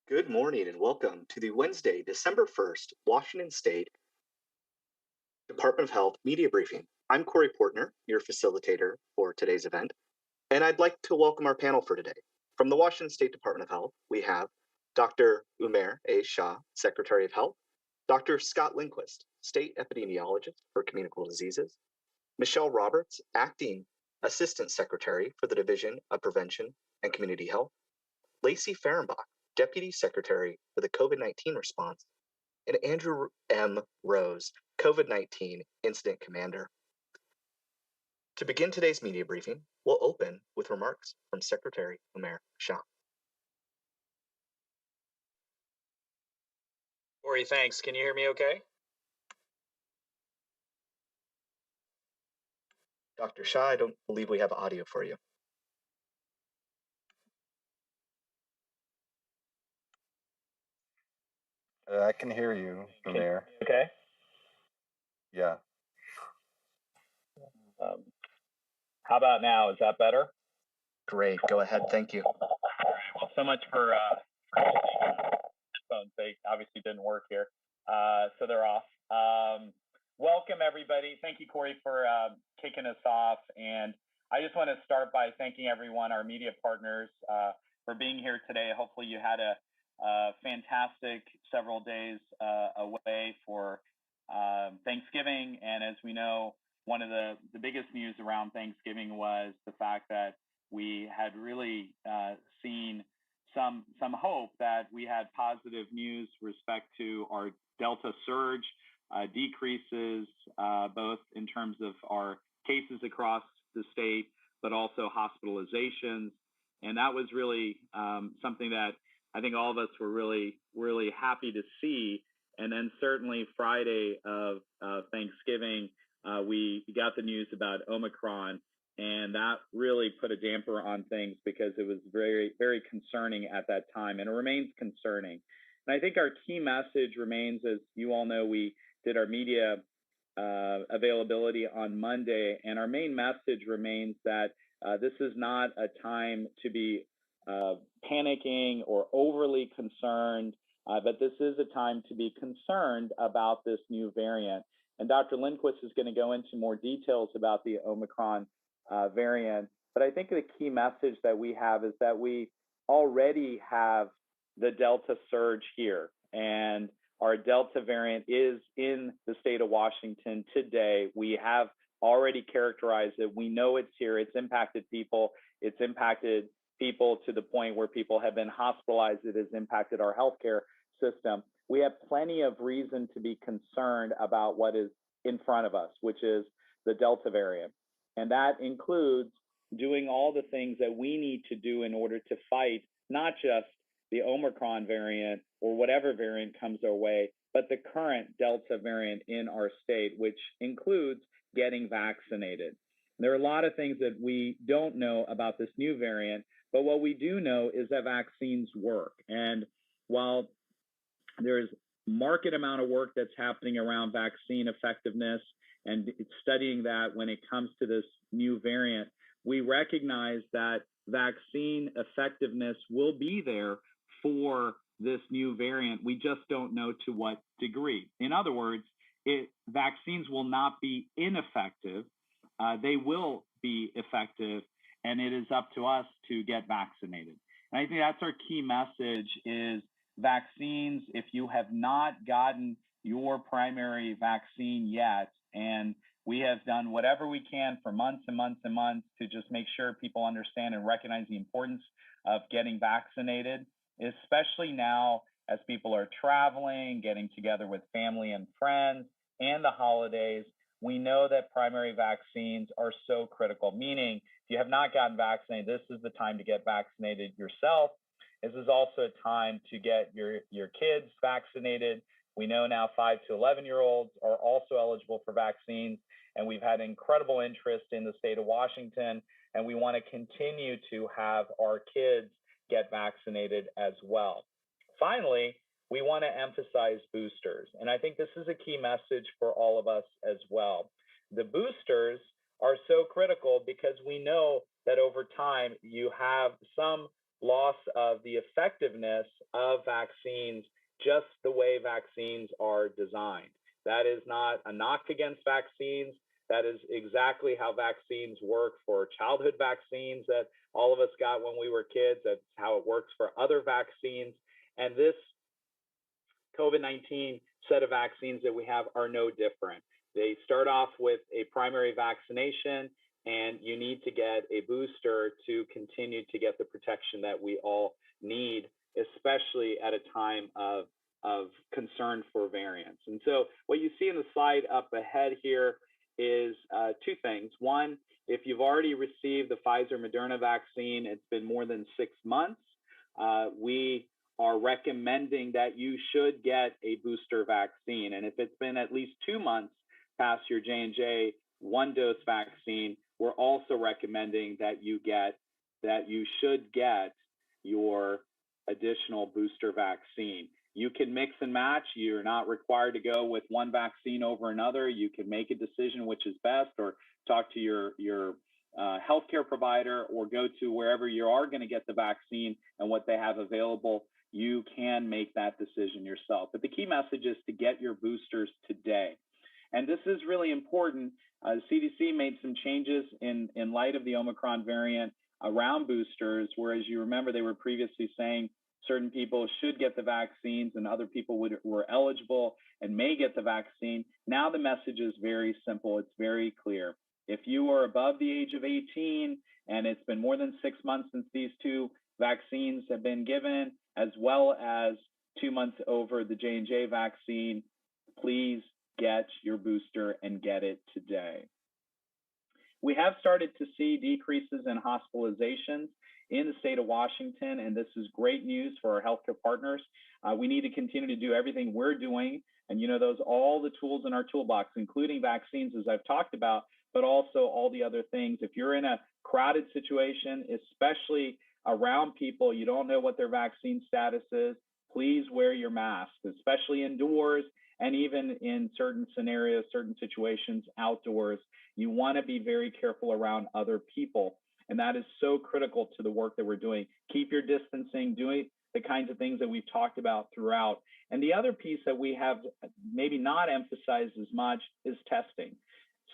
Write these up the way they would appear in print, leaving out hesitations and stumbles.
Good morning and welcome to the Wednesday, December 1st, Washington State Department of Health media briefing. I'm Corey Portner, your facilitator for today's event, and I'd like to welcome our panel for today. From the Washington State Department of Health, we have Dr. Umair A. Shah, Secretary of Health, Dr. Scott Lindquist, State Epidemiologist for Communicable Diseases, Michelle Roberts, Acting Assistant Secretary for the Division of Prevention and Community Health, Lacey Fairmont, Deputy Secretary for the COVID-19 Response, and Andrew M. Rose, COVID-19 Incident Commander. To begin today's media briefing, we'll open with remarks from Secretary Lemire Shah. Corey, thanks. Can you hear me okay? Dr. Shah, I don't believe we have audio for you. I can hear you, Lemire. Okay. Yeah. How about now? Is that better? Great. Go ahead. Thank you. Well, so much for headphones. They obviously didn't work here, so they're off. Welcome, everybody. Thank you, Corey, for kicking us off. And I just want to start by thanking everyone, our media partners, for being here today. Hopefully you had a fantastic several days away for Thanksgiving. And as we know, one of the biggest news around Thanksgiving was the fact that we had really seen some hope that we had positive news with respect to our Delta surge decreases, both in terms of our cases across the state, but also hospitalizations. And that was really something that I think all of us were really, really happy to see. And then certainly Friday of Thanksgiving, we got the news about Omicron, and that really put a damper on things because it was very, very concerning at that time, and it remains concerning. And I think our key message remains, as you all know, we did our media availability on Monday, and our main message remains that this is not a time to be panicking or overly concerned, but this is a time to be concerned about this new variant. And Dr. Lindquist is going to go into more details about the Omicron variant. But I think the key message that we have is that we already have the Delta surge here. And our Delta variant is in the state of Washington today. We have already characterized it. We know it's here. It's impacted people. It's impacted people to the point where people have been hospitalized. It has impacted our healthcare system. We have plenty of reason to be concerned about what is in front of us, which is the Delta variant. And that includes doing all the things that we need to do in order to fight not just the Omicron variant or whatever variant comes our way, but the current Delta variant in our state, which includes getting vaccinated. There are a lot of things that we don't know about this new variant, but what we do know is that vaccines work. And while there's marked amount of work that's happening around vaccine effectiveness and studying that when it comes to this new variant, we recognize that vaccine effectiveness will be there for this new variant. We just don't know to what degree. In other words, vaccines will not be ineffective. They will be effective, and it is up to us to get vaccinated. And I think that's our key message is vaccines. If you have not gotten your primary vaccine yet, and we have done whatever we can for months and months and months to just make sure people understand and recognize the importance of getting vaccinated, especially now as people are traveling, getting together with family and friends, and the holidays. We know that primary vaccines are so critical, meaning if you have not gotten vaccinated, this is the time to get vaccinated yourself. This is also a time to get your kids vaccinated. We know now 5 to 11-year-olds are also eligible for vaccines, and we've had incredible interest in the state of Washington, and we want to continue to have our kids get vaccinated as well. Finally, we want to emphasize boosters, and I think this is a key message for all of us as well. The boosters are so critical because we know that over time you have some loss of the effectiveness of vaccines, just the way vaccines are designed. That is not a knock against vaccines. That is exactly how vaccines work for childhood vaccines that all of us got when we were kids. That's how it works for other vaccines. And this COVID-19 set of vaccines that we have are no different. They start off with a primary vaccination, and you need to get a booster to continue to get the protection that we all need, especially at a time of concern for variants. And so what you see in the slide up ahead here is two things. One, if you've already received the Pfizer Moderna vaccine, it's been more than 6 months, we are recommending that you should get a booster vaccine. And if it's been at least 2 months past your J&J one-dose vaccine, we're also recommending that you should get your additional booster vaccine. You can mix and match. You're not required to go with one vaccine over another. You can make a decision which is best, or talk to your healthcare provider, or go to wherever you are going to get the vaccine and what they have available. You can make that decision yourself. But the key message is to get your boosters today. And this is really important. The CDC made some changes in light of the Omicron variant around boosters, whereas you remember they were previously saying certain people should get the vaccines and other people were eligible and may get the vaccine. Now the message is very simple. It's very clear. If you are above the age of 18 and it's been more than 6 months since these two vaccines have been given, as well as 2 months over the J&J vaccine, please get your booster and get it today. We have started to see decreases in hospitalizations in the state of Washington, and this is great news for our healthcare partners. We need to continue to do everything we're doing, and all the tools in our toolbox, including vaccines, as I've talked about, but also all the other things. If you're in a crowded situation, especially around people, you don't know what their vaccine status is, please wear your mask, especially indoors, and even in certain scenarios, certain situations outdoors. You want to be very careful around other people. And that is so critical to the work that we're doing. Keep your distancing, doing the kinds of things that we've talked about throughout. And the other piece that we have maybe not emphasized as much is testing.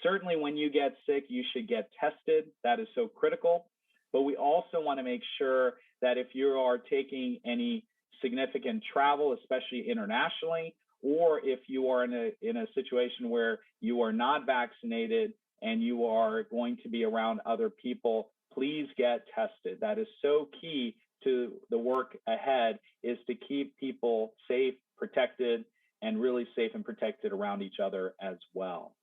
Certainly when you get sick, you should get tested. That is so critical. But we also want to make sure that if you are taking any significant travel, especially internationally, or if you are in a situation where you are not vaccinated and you are going to be around other people, please get tested. That is so key to the work ahead, is to keep people safe, protected, and really safe and protected around each other as well.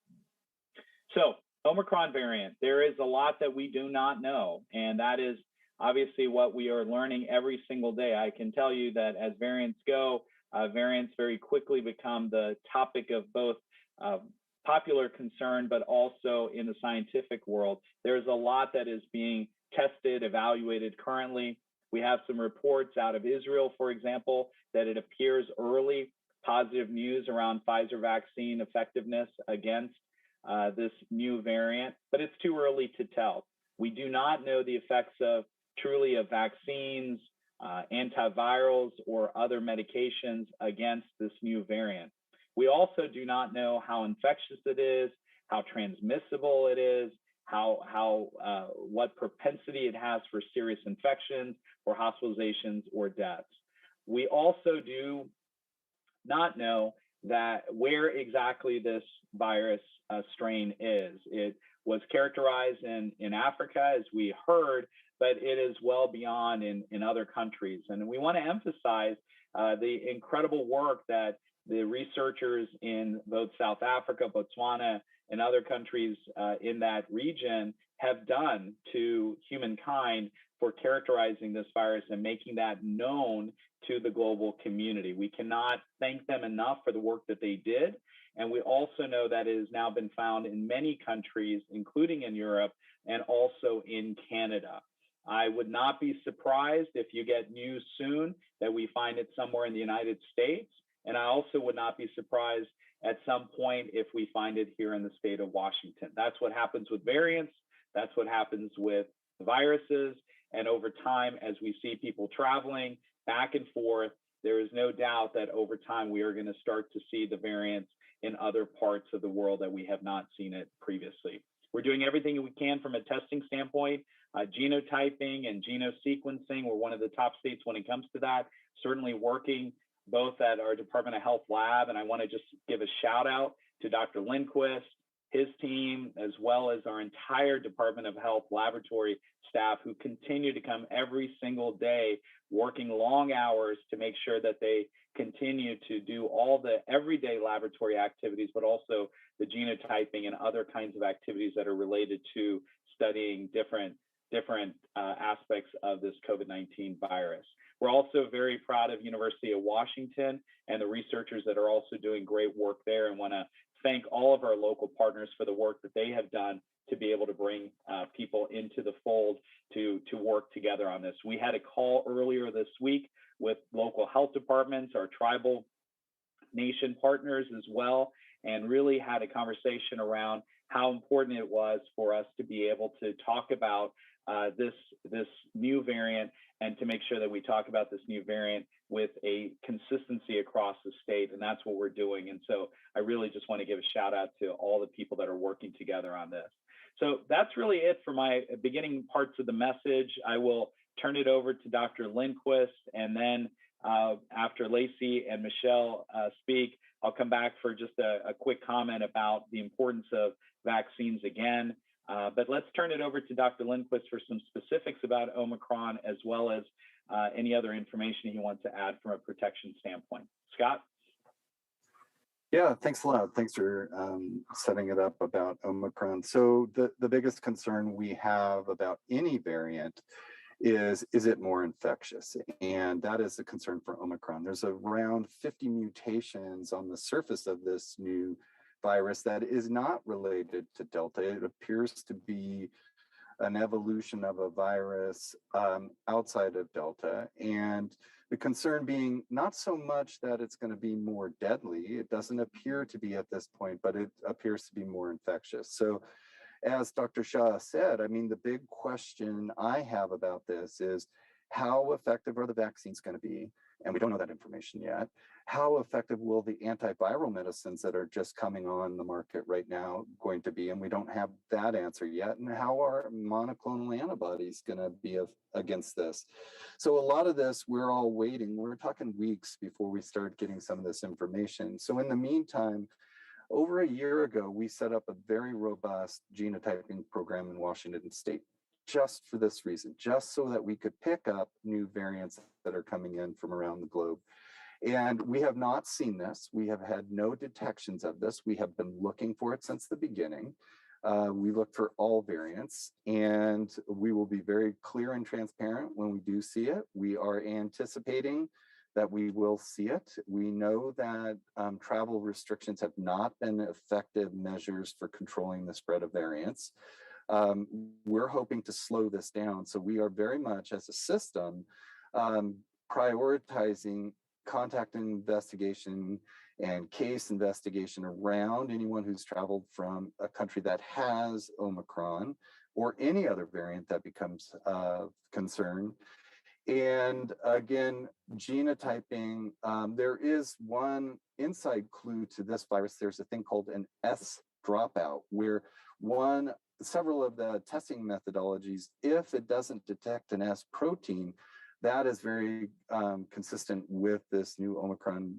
So, Omicron variant, there is a lot that we do not know, and that is obviously what we are learning every single day. I can tell you that as variants go, variants very quickly become the topic of both popular concern, but also in the scientific world. There's a lot that is being tested, evaluated currently. We have some reports out of Israel, for example, that it appears early positive news around Pfizer vaccine effectiveness against this new variant, but it's too early to tell. We do not know the effects of vaccines, antivirals, or other medications against this new variant. We also do not know how infectious it is, how transmissible it is, what propensity it has for serious infections or hospitalizations or deaths. We also do not know that where exactly this virus strain is. It was characterized in Africa, as we heard, but it is well beyond in other countries. And we want to emphasize the incredible work that the researchers in both South Africa, Botswana, and other countries in that region have done to humankind for characterizing this virus and making that known to the global community. We cannot thank them enough for the work that they did. And we also know that it has now been found in many countries, including in Europe and also in Canada. I would not be surprised if you get news soon that we find it somewhere in the United States. And I also would not be surprised at some point if we find it here in the state of Washington. That's what happens with variants. That's what happens with viruses. And over time, as we see people traveling back and forth, there is no doubt that over time we are going to start to see the variants in other parts of the world that we have not seen it previously. We're doing everything we can from a testing standpoint. Genotyping and genosequencing, we're one of the top states when it comes to that, certainly working both at our Department of Health lab, and I want to just give a shout out to Dr. Lindquist, his team, as well as our entire Department of Health laboratory staff who continue to come every single day, working long hours to make sure that they continue to do all the everyday laboratory activities, but also the genotyping and other kinds of activities that are related to studying different aspects of this COVID-19 virus. We're also very proud of University of Washington and the researchers that are also doing great work there, and want to thank all of our local partners for the work that they have done to be able to bring people into the fold to work together on this. We had a call earlier this week with local health departments, our tribal nation partners as well, and really had a conversation around how important it was for us to be able to talk about this new variant, and to make sure that we talk about this new variant with a consistency across the state, and that's what we're doing. And so I really just want to give a shout out to all the people that are working together on this. So that's really it for my beginning parts of the message. I will turn it over to Dr. Lindquist, and then after Lacey and Michelle speak, I'll come back for just a quick comment about the importance of vaccines again. But let's turn it over to Dr. Lindquist for some specifics about Omicron, as well as any other information he wants to add from a protection standpoint. Scott? Yeah, thanks a lot. Thanks for setting it up about Omicron. So the biggest concern we have about any variant is it more infectious? And that is a concern for Omicron. There's around 50 mutations on the surface of this new virus that is not related to Delta. It appears to be an evolution of a virus outside of Delta. And the concern being not so much that it's going to be more deadly. It doesn't appear to be at this point, but it appears to be more infectious. So as Dr. Shah said, I mean, the big question I have about this is how effective are the vaccines going to be? And we don't know that information yet. How effective will the antiviral medicines that are just coming on the market right now going to be? And we don't have that answer yet. And how are monoclonal antibodies going to be against this? So a lot of this, we're all waiting. We're talking weeks before we start getting some of this information. So in the meantime, over a year ago, we set up a very robust genotyping program in Washington State, just for this reason, just so that we could pick up new variants that are coming in from around the globe. And we have not seen this. We have had no detections of this. We have been looking for it since the beginning. We look for all variants, and we will be very clear and transparent when we do see it. We are anticipating that we will see it. We know that travel restrictions have not been effective measures for controlling the spread of variants. We're hoping to slow this down. So we are very much, as a system, prioritizing contact investigation and case investigation around anyone who's traveled from a country that has Omicron or any other variant that becomes of concern. And again, genotyping, there is one inside clue to this virus. There's a thing called an S dropout, where several of the testing methodologies, if it doesn't detect an S protein, that is very consistent with this new Omicron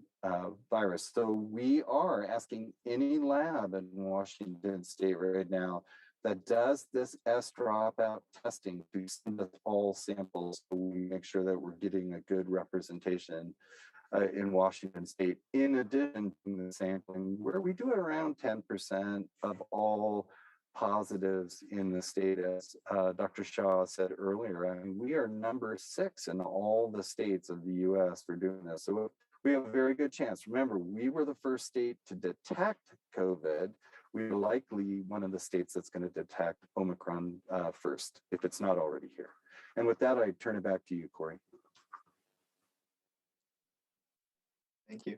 virus. So we are asking any lab in Washington State right now that does this S dropout testing to send us all samples, so we make sure that we're getting a good representation in Washington State. In addition to the sampling, where we do around 10% of all positives in the state, as Dr. Shah said earlier. I mean, we are number 6 in all the states of the US for doing this. So we have a very good chance. Remember, we were the first state to detect COVID. We're likely one of the states that's going to detect Omicron first, if it's not already here. And with that, I turn it back to you, Corey. Thank you.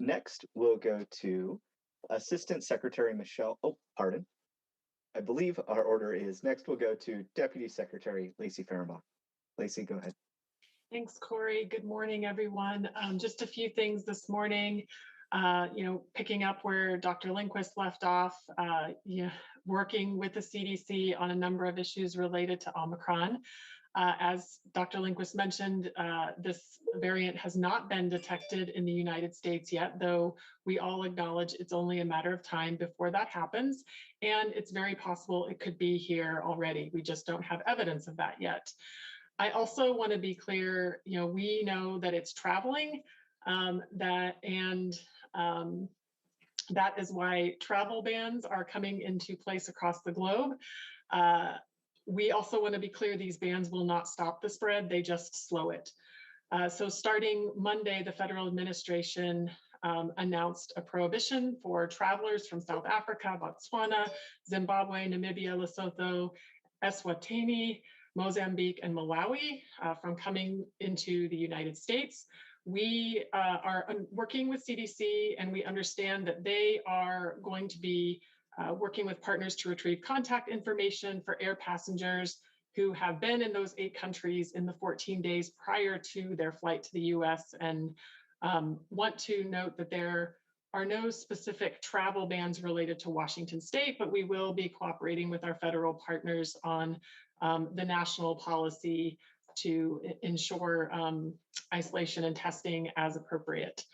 Next, we'll go to Assistant Secretary Michelle. Oh, pardon. I believe our order is next we'll go to Deputy Secretary Lacey Fairmont. Lacey, go ahead. Thanks, Corey. Good morning, everyone. Just a few things this morning. Picking up where Dr. Lindquist left off, working with the CDC on a number of issues related to Omicron. As Dr. Lindquist mentioned, this variant has not been detected in the United States yet, though we all acknowledge it's only a matter of time before that happens. And it's very possible it could be here already. We just don't have evidence of that yet. I also want to be clear, we know that it's traveling, that is why travel bans are coming into place across the globe. We also want to be clear, these bans will not stop the spread, they just slow it. So starting Monday, the federal administration announced a prohibition for travelers from South Africa, Botswana, Zimbabwe, Namibia, Lesotho, Eswatini, Mozambique, and Malawi from coming into the United States. We are working with CDC, and we understand that they are going to be working with partners to retrieve contact information for air passengers who have been in those 8 countries in the 14 days prior to their flight to the US, and want to note that there are no specific travel bans related to Washington State, but we will be cooperating with our federal partners on the national policy to ensure isolation and testing as appropriate.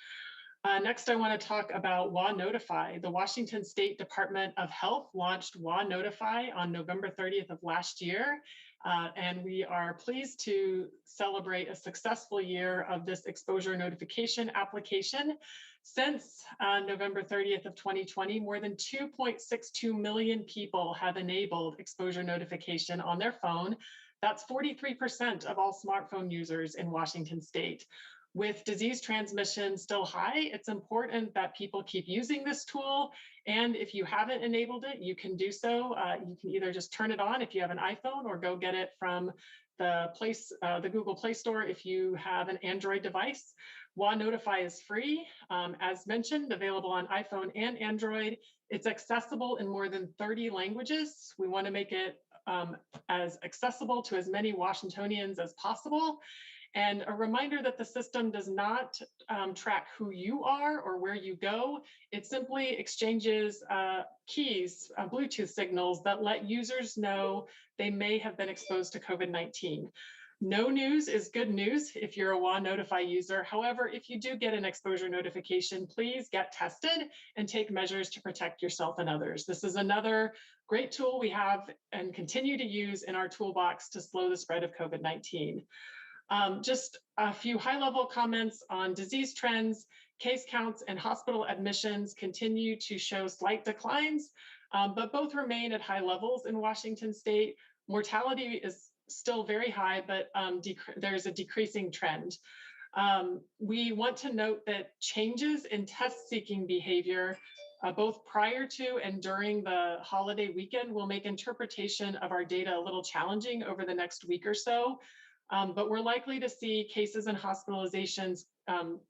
Next, I want to talk about WA Notify. The Washington State Department of Health launched WA Notify on November 30th of last year, and we are pleased to celebrate a successful year of this exposure notification application. Since November 30th of 2020, more than 2.62 million people have enabled exposure notification on their phone. That's 43% of all smartphone users in Washington State. With disease transmission still high, it's important that people keep using this tool. And if you haven't enabled it, you can do so. You can either just turn it on if you have an iPhone, or go get it from the Google Play Store if you have an Android device. WA Notify is free, as mentioned, available on iPhone and Android. It's accessible in more than 30 languages. We want to make it as accessible to as many Washingtonians as possible. And a reminder that the system does not track who you are or where you go. It simply exchanges keys, Bluetooth signals that let users know they may have been exposed to COVID-19. No news is good news if you're a WA Notify user. However, if you do get an exposure notification, please get tested and take measures to protect yourself and others. This is another great tool we have and continue to use in our toolbox to slow the spread of COVID-19. Just a few high-level comments on disease trends. Case counts and hospital admissions continue to show slight declines, but both remain at high levels in Washington State. Mortality is still very high, but there's a decreasing trend. We want to note that changes in test-seeking behavior, both prior to and during the holiday weekend, will make interpretation of our data a little challenging over the next week or so. But we're likely to see cases and hospitalizations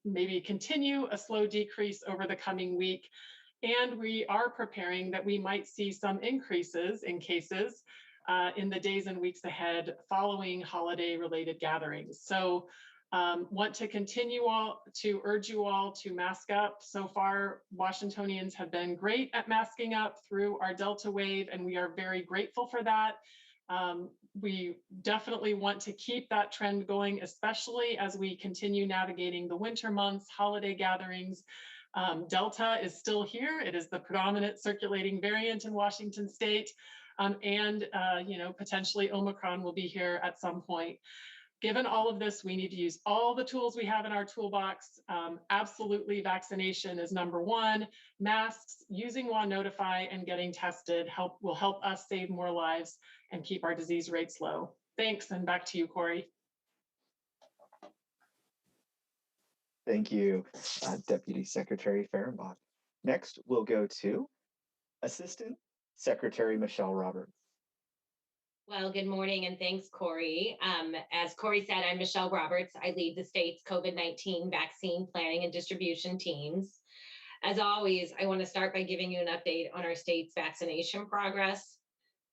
maybe continue a slow decrease over the coming week. And we are preparing that we might see some increases in cases in the days and weeks ahead following holiday-related gatherings. So want to continue to urge you all to mask up. So far, Washingtonians have been great at masking up through our Delta wave, and we are very grateful for that. We definitely want to keep that trend going, especially as we continue navigating the winter months, holiday gatherings. Delta is still here. It is the predominant circulating variant in Washington State. And potentially Omicron will be here at some point. Given all of this, we need to use all the tools we have in our toolbox. Absolutely, vaccination is number one. Masks, using WA Notify, and getting tested will help us save more lives and keep our disease rates low. Thanks, and back to you, Corey. Thank you, Deputy Secretary Fairmont. Next, we'll go to Assistant Secretary Michelle Roberts. Well, good morning, and thanks, Corey. As Corey said, I'm Michelle Roberts. I lead the state's COVID-19 vaccine planning and distribution teams. As always, I want to start by giving you an update on our state's vaccination progress.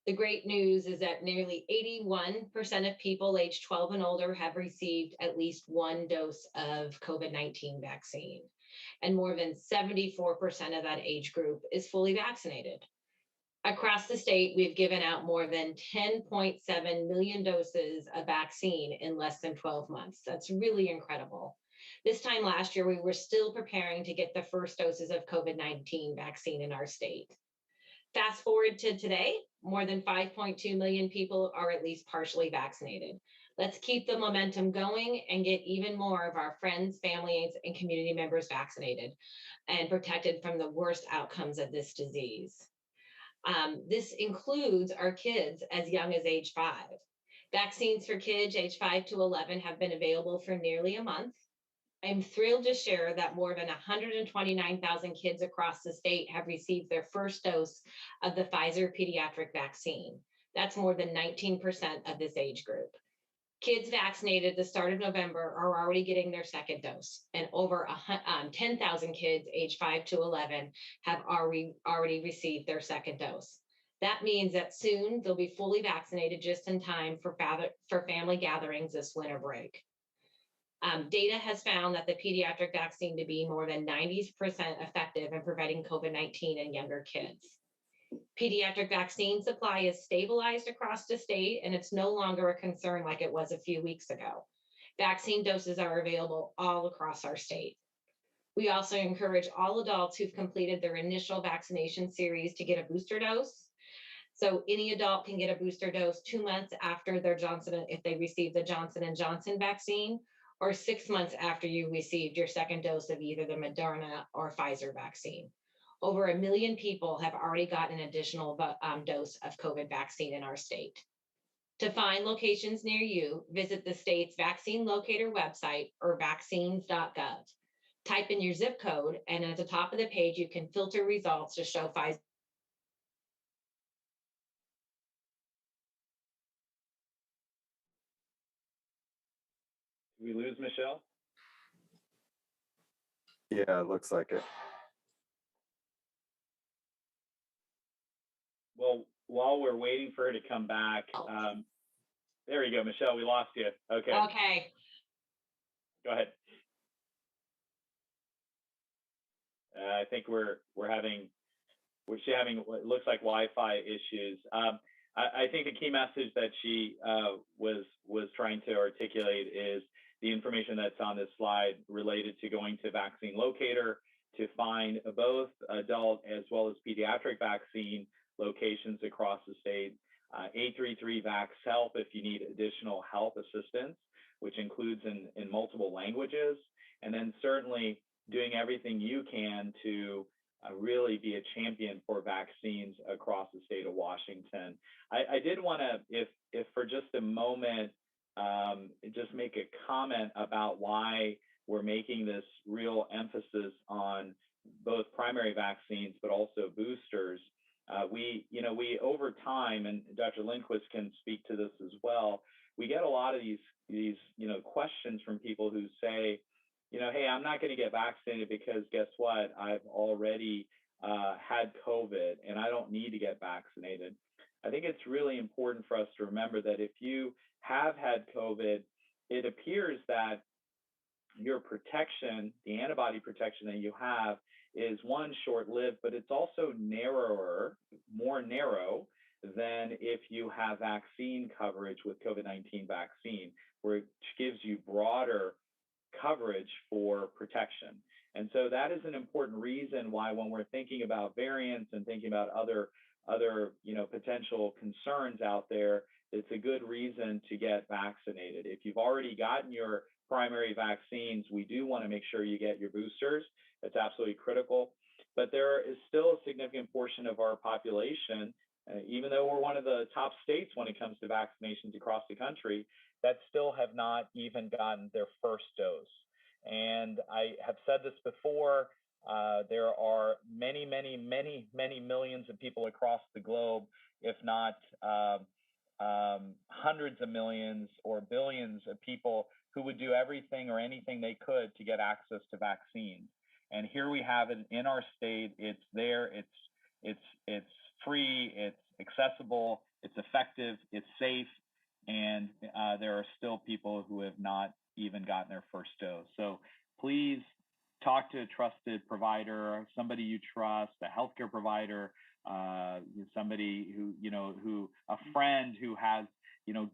The great news is that nearly 81% of people aged 12 and older have received at least one dose of COVID-19 vaccine, and more than 74% of that age group is fully vaccinated. Across the state, we've given out more than 10.7 million doses of vaccine in less than 12 months. That's really incredible. This time last year, we were still preparing to get the first doses of COVID-19 vaccine in our state. Fast forward to today, more than 5.2 million people are at least partially vaccinated. Let's keep the momentum going and get even more of our friends, families, and community members vaccinated and protected from the worst outcomes of this disease. This includes our kids as young as age 5. Vaccines for kids age 5 to 11 have been available for nearly a month. I'm thrilled to share that more than 129,000 kids across the state have received their first dose of the Pfizer pediatric vaccine. That's more than 19% of this age group. Kids vaccinated at the start of November are already getting their second dose, and over 10,000 kids aged 5 to 11 have already received their second dose. That means that soon they'll be fully vaccinated just in time for family gatherings this winter break. Data has found that the pediatric vaccine to be more than 90% effective in preventing COVID-19 in younger kids. Pediatric vaccine supply is stabilized across the state, and it's no longer a concern like it was a few weeks ago. Vaccine doses are available all across our state. We also encourage all adults who've completed their initial vaccination series to get a booster dose. So any adult can get a booster dose 2 months after their if they receive the Johnson & Johnson vaccine, or 6 months after you received your second dose of either the Moderna or Pfizer vaccine. Over 1 million people have already gotten an additional dose of COVID vaccine in our state. To find locations near you, visit the state's vaccine locator website or vaccines.gov. Type in your zip code, and at the top of the page, you can filter results to show Pfizer. Did we lose Michelle? Yeah, it looks like it. Well, while we're waiting for her to come back, there you go, Michelle, we lost you. Okay. Okay. Go ahead. I think we're having what looks like Wi-Fi issues. I think the key message that she was trying to articulate is the information that's on this slide related to going to Vaccine Locator to find both adult as well as pediatric vaccine locations across the state. 833 Vax Help if you need additional health assistance, which includes in multiple languages, and then certainly doing everything you can to really be a champion for vaccines across the state of Washington. I did want to, if for just a moment, just make a comment about why we're making this real emphasis on both primary vaccines, but also boosters. We over time, and Dr. Lindquist can speak to this as well, we get a lot of these questions from people who say, hey, I'm not going to get vaccinated because guess what? I've already had COVID and I don't need to get vaccinated. I think it's really important for us to remember that if you have had COVID, it appears that your protection, the antibody protection that you have, is one, short-lived, but it's also more narrow than if you have vaccine coverage with COVID-19 vaccine, which gives you broader coverage for protection. And so that is an important reason why when we're thinking about variants and thinking about other potential concerns out there, it's a good reason to get vaccinated. If you've already gotten your primary vaccines, we do want to make sure you get your boosters. That's absolutely critical. But there is still a significant portion of our population, even though we're one of the top states when it comes to vaccinations across the country, that still have not even gotten their first dose. And I have said this before, there are many, many, many, many millions of people across the globe, if not hundreds of millions or billions of people who would do everything or anything they could to get access to vaccines. And here we have it in our state. It's there. It's free, it's accessible, it's effective, it's safe, and there are still people who have not even gotten their first dose. So please talk to a trusted provider, somebody you trust, a healthcare provider, somebody who a friend who has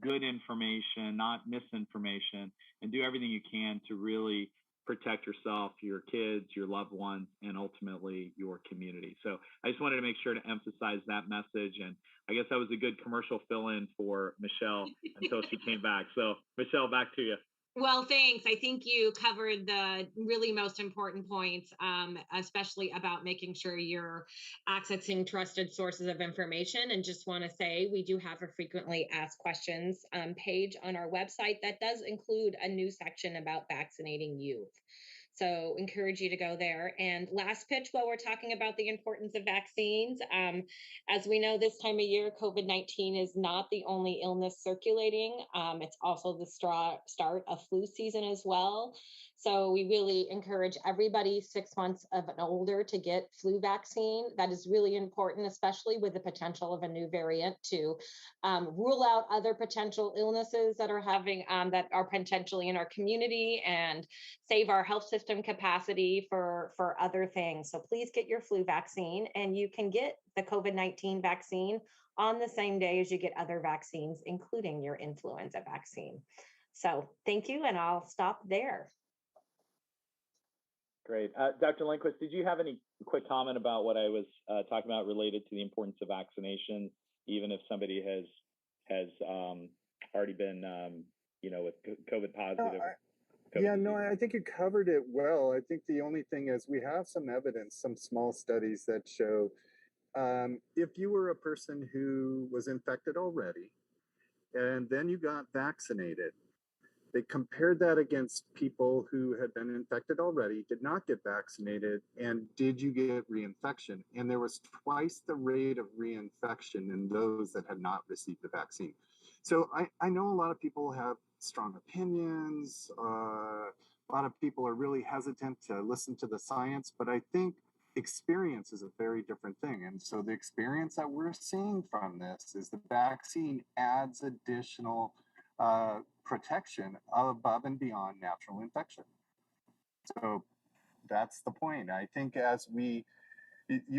good information, not misinformation, and do everything you can to really protect yourself, your kids, your loved ones, and ultimately your community. So I just wanted to make sure to emphasize that message. And I guess that was a good commercial fill-in for Michelle until she came back. So Michelle, back to you. Well, thanks. I think you covered the really most important points, especially about making sure you're accessing trusted sources of information. And just want to say, we do have a frequently asked questions page on our website that does include a new section about vaccinating youth. So encourage you to go there. And last pitch, while we're talking about the importance of vaccines, as we know, this time of year, COVID-19 is not the only illness circulating. It's also the start of flu season as well. So we really encourage everybody 6 months of and older to get flu vaccine. That is really important, especially with the potential of a new variant, to rule out other potential illnesses that are potentially in our community and save our health system capacity for other things. So please get your flu vaccine, and you can get the COVID-19 vaccine on the same day as you get other vaccines, including your influenza vaccine. So thank you, and I'll stop there. Great. Dr. Lindquist, did you have any quick comment about what I was talking about related to the importance of vaccination, even if somebody has already been, with COVID positive? I think you covered it well. I think the only thing is we have some evidence, some small studies that show if you were a person who was infected already and then you got vaccinated, they compared that against people who had been infected already, did not get vaccinated, and did you get reinfection? And there was twice the rate of reinfection in those that had not received the vaccine. So I know a lot of people have strong opinions. A lot of people are really hesitant to listen to the science, but I think experience is a very different thing. And so the experience that we're seeing from this is the vaccine adds additional protection above and beyond natural infection. So that's the point. I think you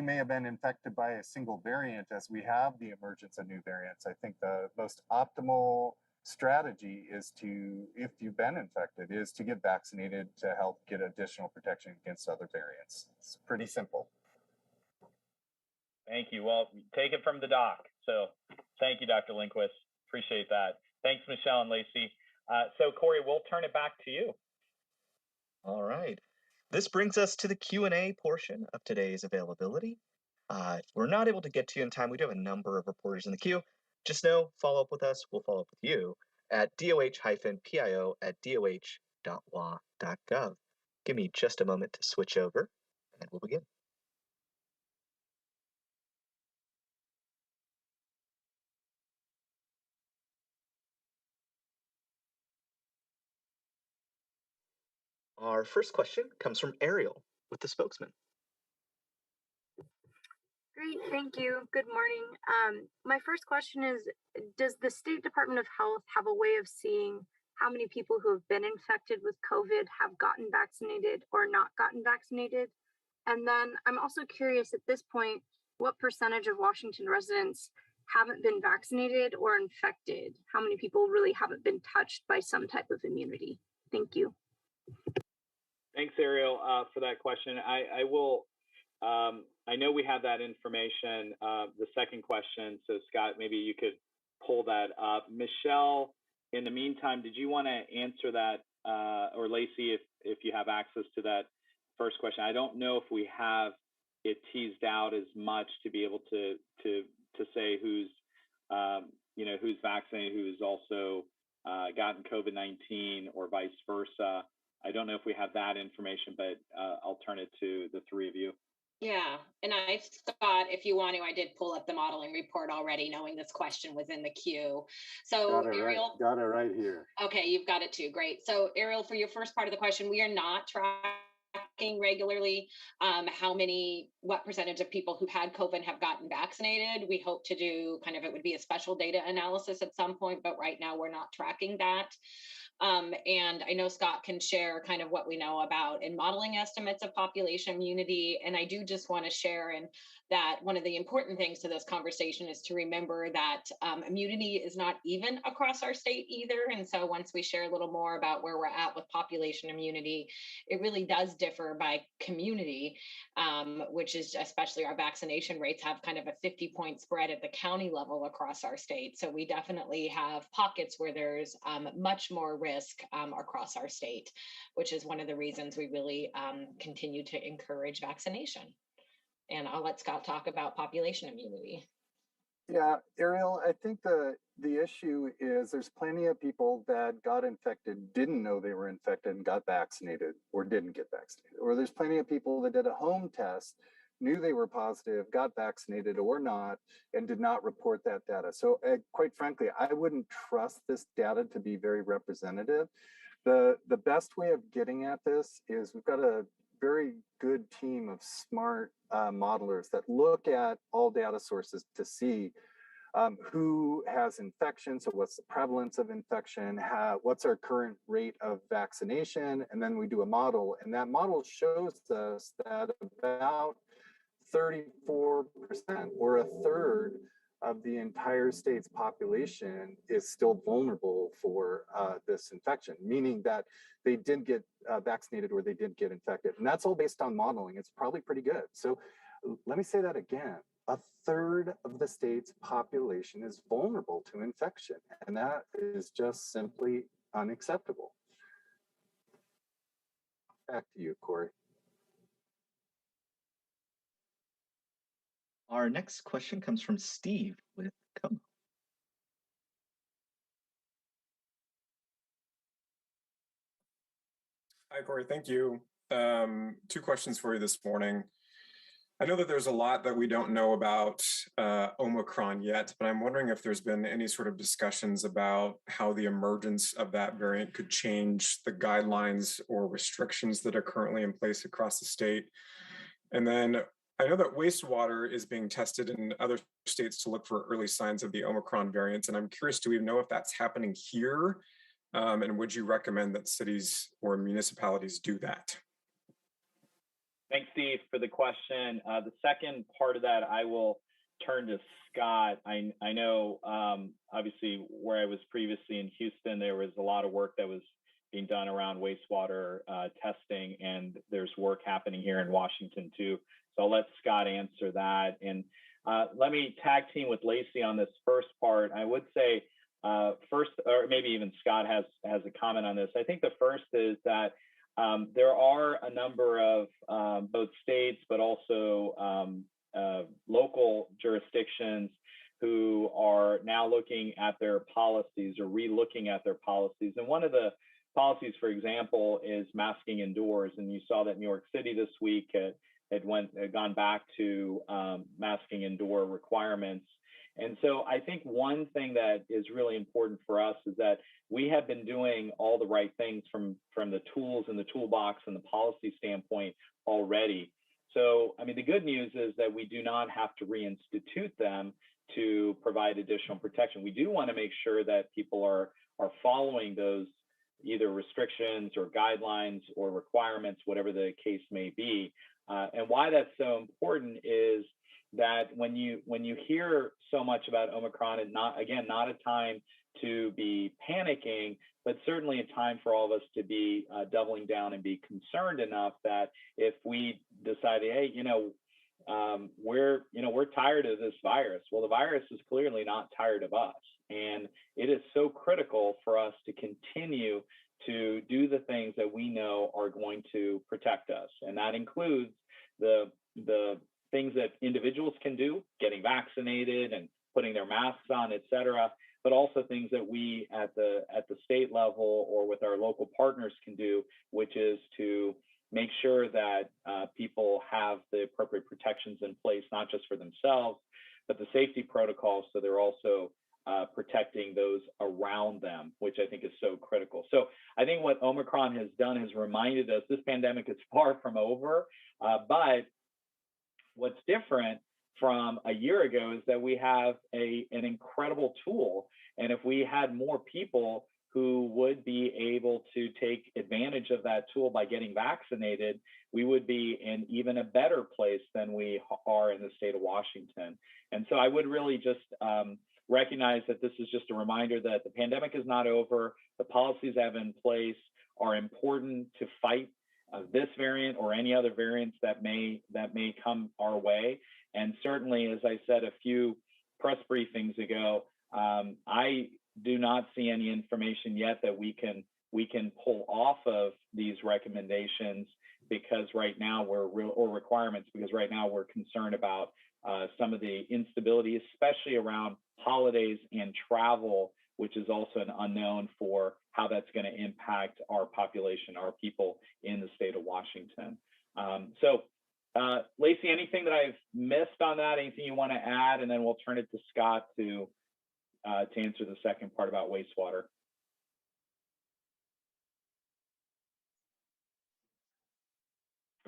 may have been infected by a single variant. As we have the emergence of new variants, I think the most optimal strategy is to, if you've been infected, is to get vaccinated to help get additional protection against other variants. It's pretty simple. Thank you. Well, take it from the doc. So thank you, Dr. Lindquist. Appreciate that. Thanks, Michelle and Lacey. So Corey, we'll turn it back to you. All right. This brings us to the Q&A portion of today's availability. If we're not able to get to you in time, we do have a number of reporters in the queue. Just know, follow up with us. We'll follow up with you at doh-pio@doh.wa.gov. Give me just a moment to switch over, and we'll begin. Our first question comes from Ariel with the spokesman. Great, thank you. Good morning. My first question is, does the State Department of Health have a way of seeing how many people who have been infected with COVID have gotten vaccinated or not gotten vaccinated? And then I'm also curious at this point, what percentage of Washington residents haven't been vaccinated or infected? How many people really haven't been touched by some type of immunity? Thank you. Thanks, Ariel, for that question. I know we have that information. The second question, so Scott, maybe you could pull that up. Michelle, in the meantime, did you want to answer that, or Lacey, if you have access to that first question? I don't know if we have it teased out as much to be able to say who's vaccinated, who's also gotten COVID-19, or vice versa. I don't know if we have that information, but I'll turn it to the three of you. Yeah, and Scott, if you want to, I did pull up the modeling report already, knowing this question was in the queue. So Ariel, got it right here. Okay, you've got it too. Great. So Ariel, for your first part of the question, we are not tracking tracking regularly what percentage of people who've had COVID have gotten vaccinated. We hope to do it would be a special data analysis at some point, but right now we're not tracking that. And I know Scott can share kind of what we know about in modeling estimates of population immunity. And I do just want to share that one of the important things to this conversation is to remember that immunity is not even across our state either. And so once we share a little more about where we're at with population immunity, it really does differ by community, which is especially our vaccination rates have kind of a 50-point spread at the county level across our state. So we definitely have pockets where there's much more risk across our state, which is one of the reasons we really continue to encourage vaccination. And I'll let Scott talk about population immunity. Yeah, Ariel, I think the issue is there's plenty of people that got infected, didn't know they were infected and got vaccinated or didn't get vaccinated. Or there's plenty of people that did a home test, knew they were positive, got vaccinated or not, and did not report that data. So quite frankly, I wouldn't trust this data to be very representative. The best way of getting at this is we've got a very good team of smart modelers that look at all data sources to see who has infection, so what's the prevalence of infection, what's our current rate of vaccination, and then we do a model, and that model shows us that about 34% or a third of the entire state's population is still vulnerable for this infection, meaning that they didn't get vaccinated or they didn't get infected. And that's all based on modeling. It's probably pretty good. So let me say that again. A third of the state's population is vulnerable to infection, and that is just simply unacceptable. Back to you, Corey. Our next question comes from Steve with Como. Hi, Corey. Thank you. 2 questions for you this morning. I know that there's a lot that we don't know about Omicron yet, but I'm wondering if there's been any sort of discussions about how the emergence of that variant could change the guidelines or restrictions that are currently in place across the state. And then I know that wastewater is being tested in other states to look for early signs of the Omicron variants. And I'm curious, do we know if that's happening here? And would you recommend that cities or municipalities do that? Thanks, Steve, for the question. The second part of that, I will turn to Scott. I know, obviously, where I was previously in Houston, there was a lot of work that was being done around wastewater testing, and there's work happening here in Washington, too. So I'll let Scott answer that. And let me tag team with Lacey on this first part. I would say first, or maybe even Scott has a comment on this. I think the first is that there are a number of both states, but also local jurisdictions who are now looking at their policies or re-looking at their policies. And one of the policies, for example, is masking indoors. And you saw that New York City this week had gone back to masking indoor requirements. And so I think one thing that is really important for us is that we have been doing all the right things from the tools in the toolbox and the policy standpoint already. So, I mean, the good news is that we do not have to reinstitute them to provide additional protection. We do want to make sure that people are following those either restrictions or guidelines or requirements, whatever the case may be. And why that's so important is that when you hear so much about Omicron, and not a time to be panicking, but certainly a time for all of us to be doubling down and be concerned enough that if we decide, hey, we're tired of this virus. Well, the virus is clearly not tired of us, and it is so critical for us to continue to do the things that we know are going to protect us, and that includes the things that individuals can do, getting vaccinated and putting their masks on, et cetera, but also things that we at the state level or with our local partners can do, which is to make sure that people have the appropriate protections in place, not just for themselves, but the safety protocols, so they're also protecting those around them, which I think is so critical. So I think what Omicron has done has reminded us this pandemic is far from over, but what's different from a year ago is that we have an incredible tool. And if we had more people who would be able to take advantage of that tool by getting vaccinated, we would be in even a better place than we are in the state of Washington. And so I would really just recognize that this is just a reminder that the pandemic is not over. The policies I have in place are important to fight this variant or any other variants that may come our way. And certainly, as I said a few press briefings ago, I do not see any information yet that we can pull off of these recommendations because right now requirements because right now we're concerned about some of the instability, especially around holidays and travel, which is also an unknown for how that's going to impact our population, our people in the state of Washington. Lacey, anything that I've missed on that? Anything you want to add? And then we'll turn it to Scott to answer the second part about wastewater.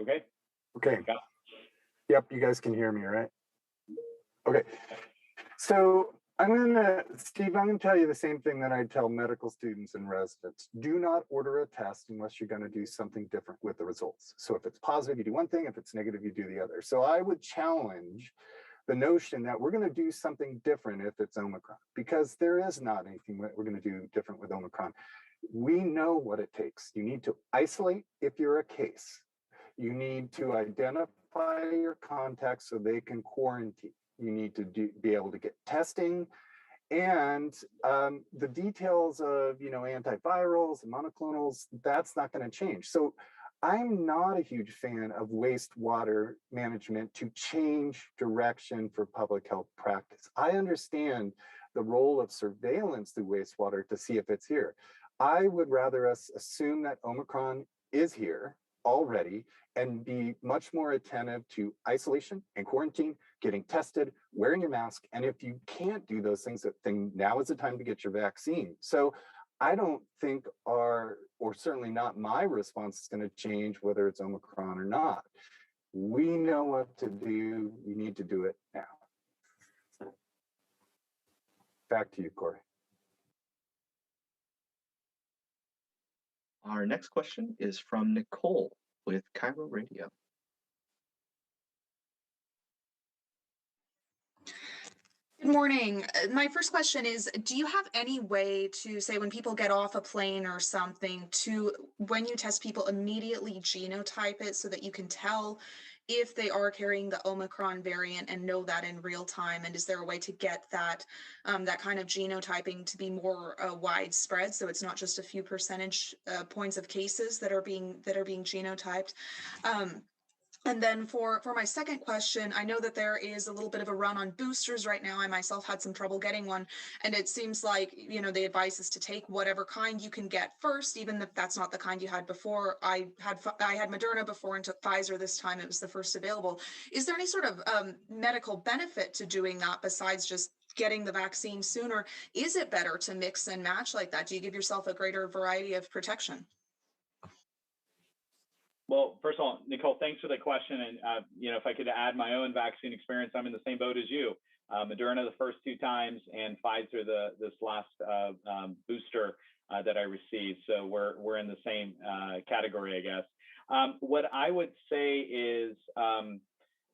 Okay. Okay. Yep, you guys can hear me, right? Okay. So Steve, I'm gonna tell you the same thing that I tell medical students and residents. Do not order a test unless you're gonna do something different with the results. So if it's positive, you do one thing. If it's negative, you do the other. So I would challenge the notion that we're gonna do something different if it's Omicron, because there is not anything that we're gonna do different with Omicron. We know what it takes. You need to isolate if you're a case. You need to identify your contacts so they can quarantine. You need to be able to get testing, and the details of antivirals and monoclonals, that's not going to change. So I'm not a huge fan of wastewater management to change direction for public health practice. I understand the role of surveillance through wastewater to see if it's here. I would rather us assume that Omicron is here already and be much more attentive to isolation and quarantine, getting tested, wearing your mask. And if you can't do those things, then now is the time to get your vaccine. So I don't think or certainly not my response is going to change whether it's Omicron or not. We know what to do. We need to do it now. Back to you, Corey. Our next question is from Nicole with Cairo Radio. Good morning. My first question is, do you have any way to say when people get off a plane or something to, when you test people, immediately genotype it so that you can tell if they are carrying the Omicron variant and know that in real time? And is there a way to get that that kind of genotyping to be more widespread, so it's not just a few percentage points of cases that are being genotyped? And then for my second question, I know that there is a little bit of a run on boosters right now. I myself had some trouble getting one, and it seems like, the advice is to take whatever kind you can get first, even if that's not the kind you had before. I had Moderna before and took Pfizer this time. It was the first available. Is there any sort of medical benefit to doing that besides just getting the vaccine sooner? Is it better to mix and match like that? Do you give yourself a greater variety of protection? Well, first of all, Nicole, thanks for the question. And, if I could add my own vaccine experience, I'm in the same boat as you. Moderna the first 2 times and Pfizer this last booster that I received. So we're in the same category, I guess. What I would say is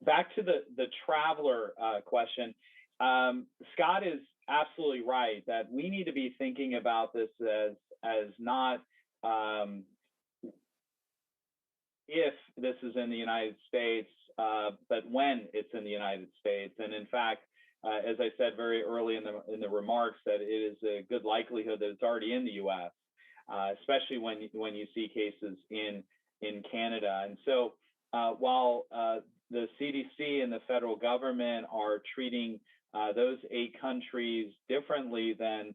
back to the traveler question. Scott is absolutely right that we need to be thinking about this as not if this is in the United States, but when it's in the United States. And in fact, as I said very early in the remarks, that it is a good likelihood that it's already in the U.S., especially when you see cases in Canada. And so while the CDC and the federal government are treating those 8 countries differently than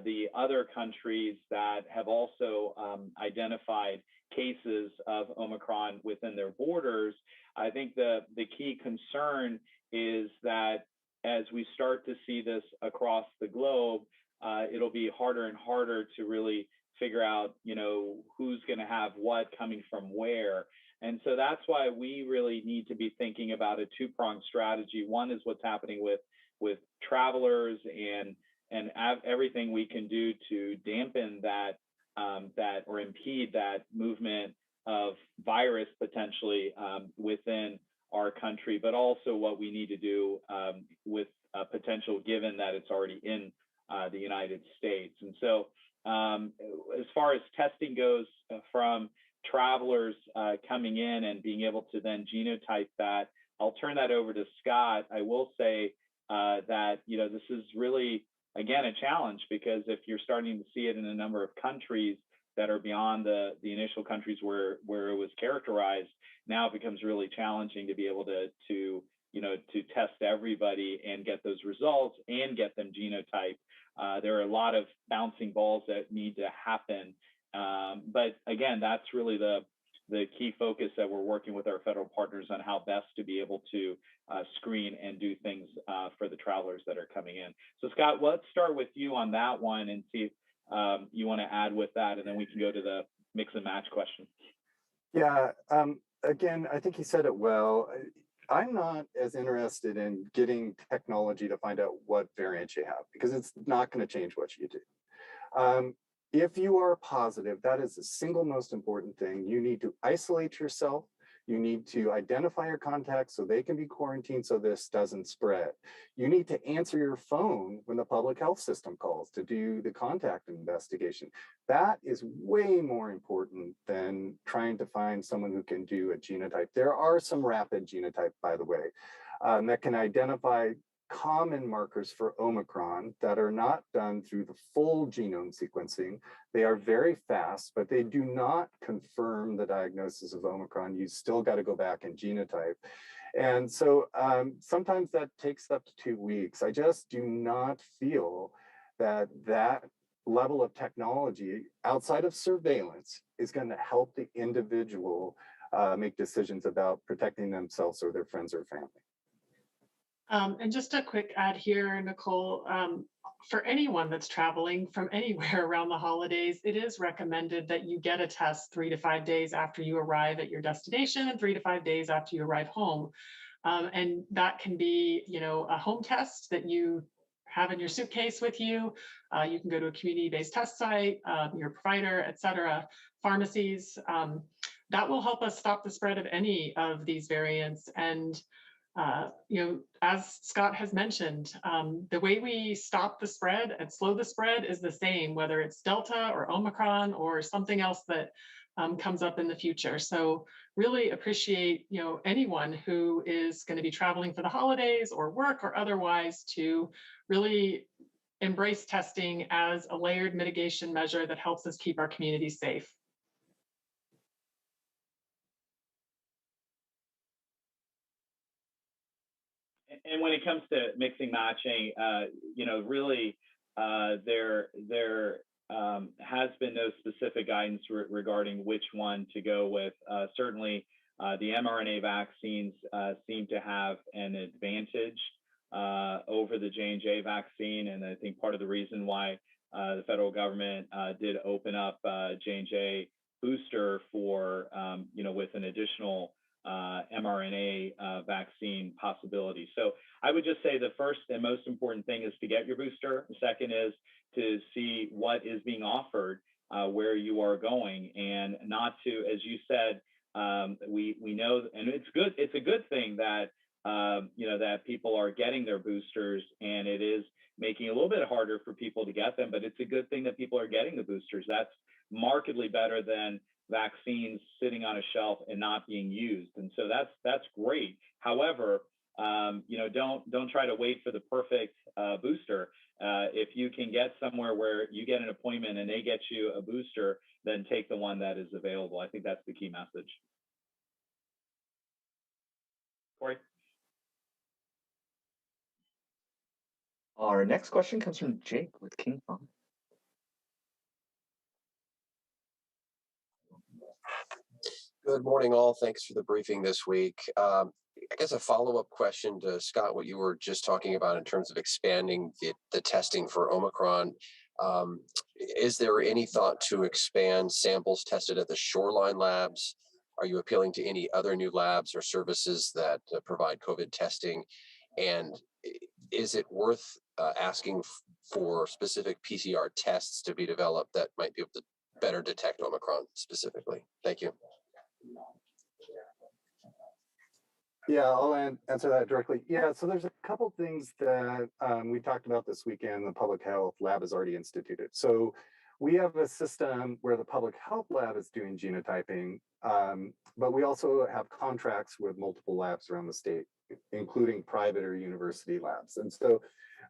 the other countries that have also identified cases of Omicron within their borders, I think the key concern is that as we start to see this across the globe, it'll be harder and harder to really figure out, who's going to have what coming from where. And so that's why we really need to be thinking about a two-pronged strategy. One is what's happening with travelers and everything we can do to dampen that or impede that movement of virus potentially within our country, but also what we need to do with potential, given that it's already in the United States. And so as far as testing goes from travelers coming in and being able to then genotype that, I'll turn that over to Scott. I will say that, this is really, again, a challenge, because if you're starting to see it in a number of countries that are beyond the initial countries where it was characterized, now it becomes really challenging to be able to test everybody and get those results and get them genotyped. There are a lot of bouncing balls that need to happen. But again, that's really the key focus that we're working with our federal partners on how best to be able to screen and do things for the travelers that are coming in. So Scott, let's start with you on that one and see if you want to add with that, and then we can go to the mix and match question. Yeah, again, I think he said it well. I'm not as interested in getting technology to find out what variant you have, because it's not going to change what you do. If you are positive, that is the single most important thing. You need to isolate yourself. You need to identify your contacts so they can be quarantined so this doesn't spread. You need to answer your phone when the public health system calls to do the contact investigation. That is way more important than trying to find someone who can do a genotype. There are some rapid genotype, by the way, that can identify common markers for Omicron that are not done through the full genome sequencing. They are very fast, but they do not confirm the diagnosis of Omicron. You still got to go back and genotype. And so sometimes that takes up to 2 weeks. I just do not feel that that level of technology outside of surveillance is going to help the individual make decisions about protecting themselves or their friends or family. And just a quick add here, Nicole, for anyone that's traveling from anywhere around the holidays, it is recommended that you get a test 3 to 5 days after you arrive at your destination and 3 to 5 days after you arrive home. And that can be, a home test that you have in your suitcase with you. You can go to a community-based test site, your provider, et cetera, pharmacies. That will help us stop the spread of any of these variants. And as Scott has mentioned, the way we stop the spread and slow the spread is the same, whether it's Delta or Omicron or something else that comes up in the future. So really appreciate, anyone who is going to be traveling for the holidays or work or otherwise to really embrace testing as a layered mitigation measure that helps us keep our communities safe. And when it comes to mixing matching, really there has been no specific guidance regarding which one to go with. Certainly, the mRNA vaccines seem to have an advantage over the J&J vaccine, and I think part of the reason why the federal government did open up J&J booster for with an additional mRNA vaccine possibility. So I would just say the first and most important thing is to get your booster. The second is to see what is being offered where you are going, and not to, as you said, we know, and it's good. It's a good thing that that people are getting their boosters, and it is making it a little bit harder for people to get them. But it's a good thing that people are getting the boosters. That's markedly better than vaccines sitting on a shelf and not being used, and so that's great. However, don't try to wait for the perfect booster. If you can get somewhere where you get an appointment and they get you a booster, then take the one that is available. I think that's the key message. Corey? Our next question comes from Jake with King Fong. Good morning, all. Thanks for the briefing this week. guess a follow-up question to Scott, what you were just talking about in terms of expanding the testing for Omicron. Is there any thought to expand samples tested at the Shoreline labs? Are you appealing to any other new labs or services that provide COVID testing? And is it worth asking for specific PCR tests to be developed that might be able to better detect Omicron specifically? Thank you. Yeah, I'll answer that directly. Yeah, so there's a couple things that we talked about this weekend. The public health lab is already instituted. So we have a system where the public health lab is doing genotyping, but we also have contracts with multiple labs around the state, including private or university labs. And so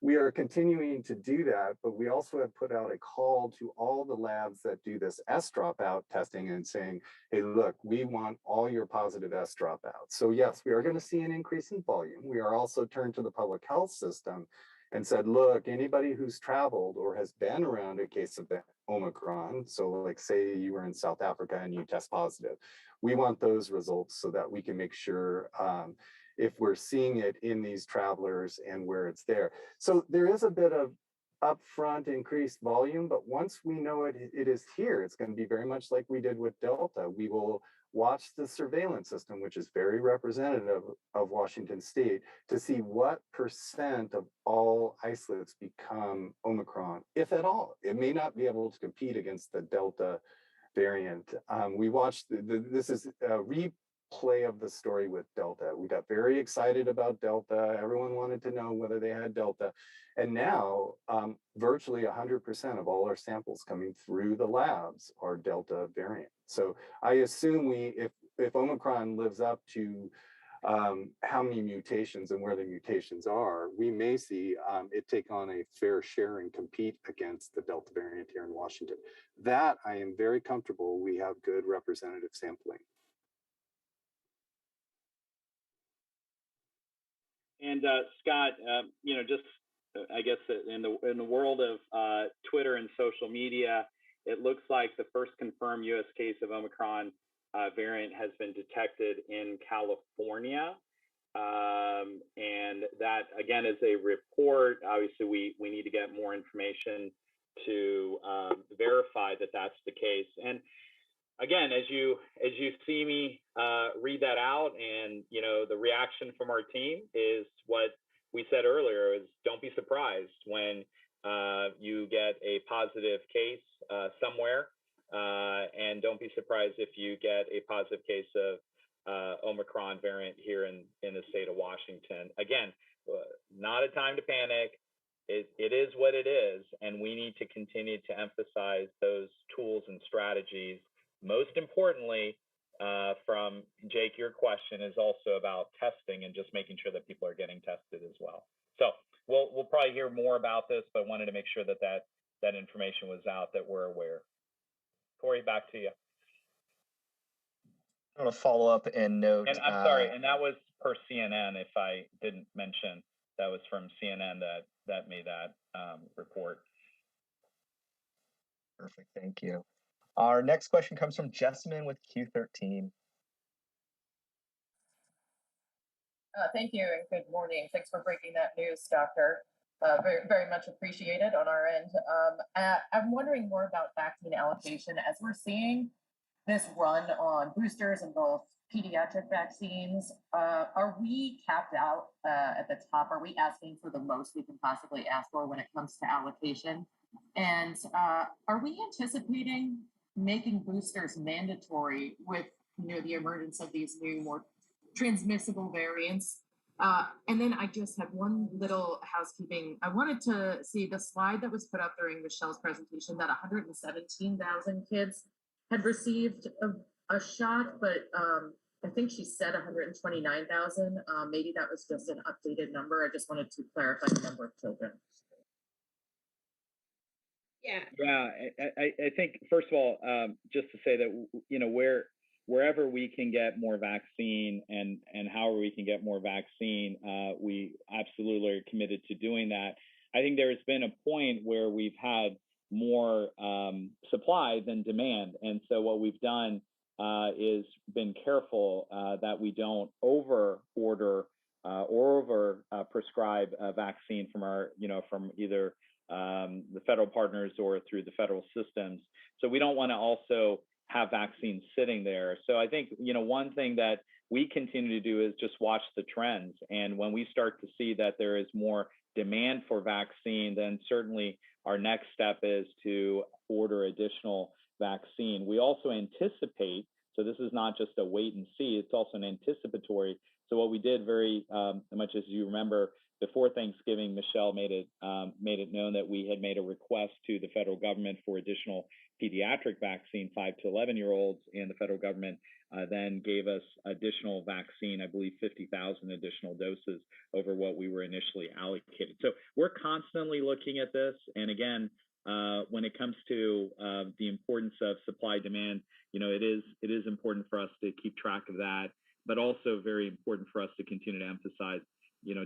we are continuing to do that, but we also have put out a call to all the labs that do this S dropout testing and saying, hey, look, we want all your positive S dropouts. So yes, we are going to see an increase in volume. We are also turned to the public health system and said, look, anybody who's traveled or has been around a case of Omicron, so like say you were in South Africa and you test positive, we want those results so that we can make sure if we're seeing it in these travelers and where it's there. So there is a bit of upfront increased volume, but once we know it is here, it's going to be very much like we did with Delta. We will watch the surveillance system, which is very representative of Washington State, to see what % of all isolates become Omicron, if at all. It may not be able to compete against the Delta variant. We watched, this is a replay of the story with Delta. We got very excited about Delta. Everyone wanted to know whether they had Delta. And now virtually 100% of all our samples coming through the labs are Delta variant. So I assume if Omicron lives up to how many mutations and where the mutations are, we may see it take on a fair share and compete against the Delta variant here in Washington. That I am very comfortable we have good representative sampling. And Scott, just I guess in the world of Twitter and social media, it looks like the first confirmed U.S. case of Omicron variant has been detected in California. And that, again, is a report. Obviously, we need to get more information to verify that that's the case. And again, as you see me read that out, and the reaction from our team is what we said earlier: is don't be surprised when you get a positive case somewhere, and don't be surprised if you get a positive case of Omicron variant here in the state of Washington. Again, not a time to panic. It is what it is, and we need to continue to emphasize those tools and strategies. Most importantly, from Jake, your question is also about testing and just making sure that people are getting tested as well. So we'll probably hear more about this, but wanted to make sure that information was out, that we're aware. Corey, back to you. I want to follow up and note. And I'm sorry, and that was per CNN. If I didn't mention, that was from CNN that made that report. Perfect, thank you. Our next question comes from Jessamine with Q13. Thank you and good morning. Thanks for breaking that news, Doctor. Very, very much appreciated on our end. I'm wondering more about vaccine allocation as we're seeing this run on boosters and both pediatric vaccines. Are we capped out at the top? Are we asking for the most we can possibly ask for when it comes to allocation? And are we anticipating making boosters mandatory with the emergence of these new, more transmissible variants? And then I just have one little housekeeping. I wanted to see the slide that was put up during Michelle's presentation that 117,000 kids had received a shot, but I think she said 129,000. Maybe that was just an updated number. I just wanted to clarify the number of children. Yeah, I think, first of all, just to say that, wherever we can get more vaccine and however we can get more vaccine, we absolutely are committed to doing that. I think there's been a point where we've had more supply than demand. And so what we've done is been careful that we don't over order or over prescribe a vaccine from our, from either the federal partners or through the federal systems. So we don't want to also have vaccines sitting there. So I think, one thing that we continue to do is just watch the trends. And when we start to see that there is more demand for vaccine, then certainly our next step is to order additional vaccine. We also anticipate, so this is not just a wait and see, it's also an anticipatory. So what we did very much, as you remember, before Thanksgiving, Michelle made it known that we had made a request to the federal government for additional pediatric vaccine, 5 to 11-year-olds, and the federal government then gave us additional vaccine, I believe 50,000 additional doses over what we were initially allocated. So we're constantly looking at this. And again, when it comes to the importance of supply demand, it is important for us to keep track of that, but also very important for us to continue to emphasize,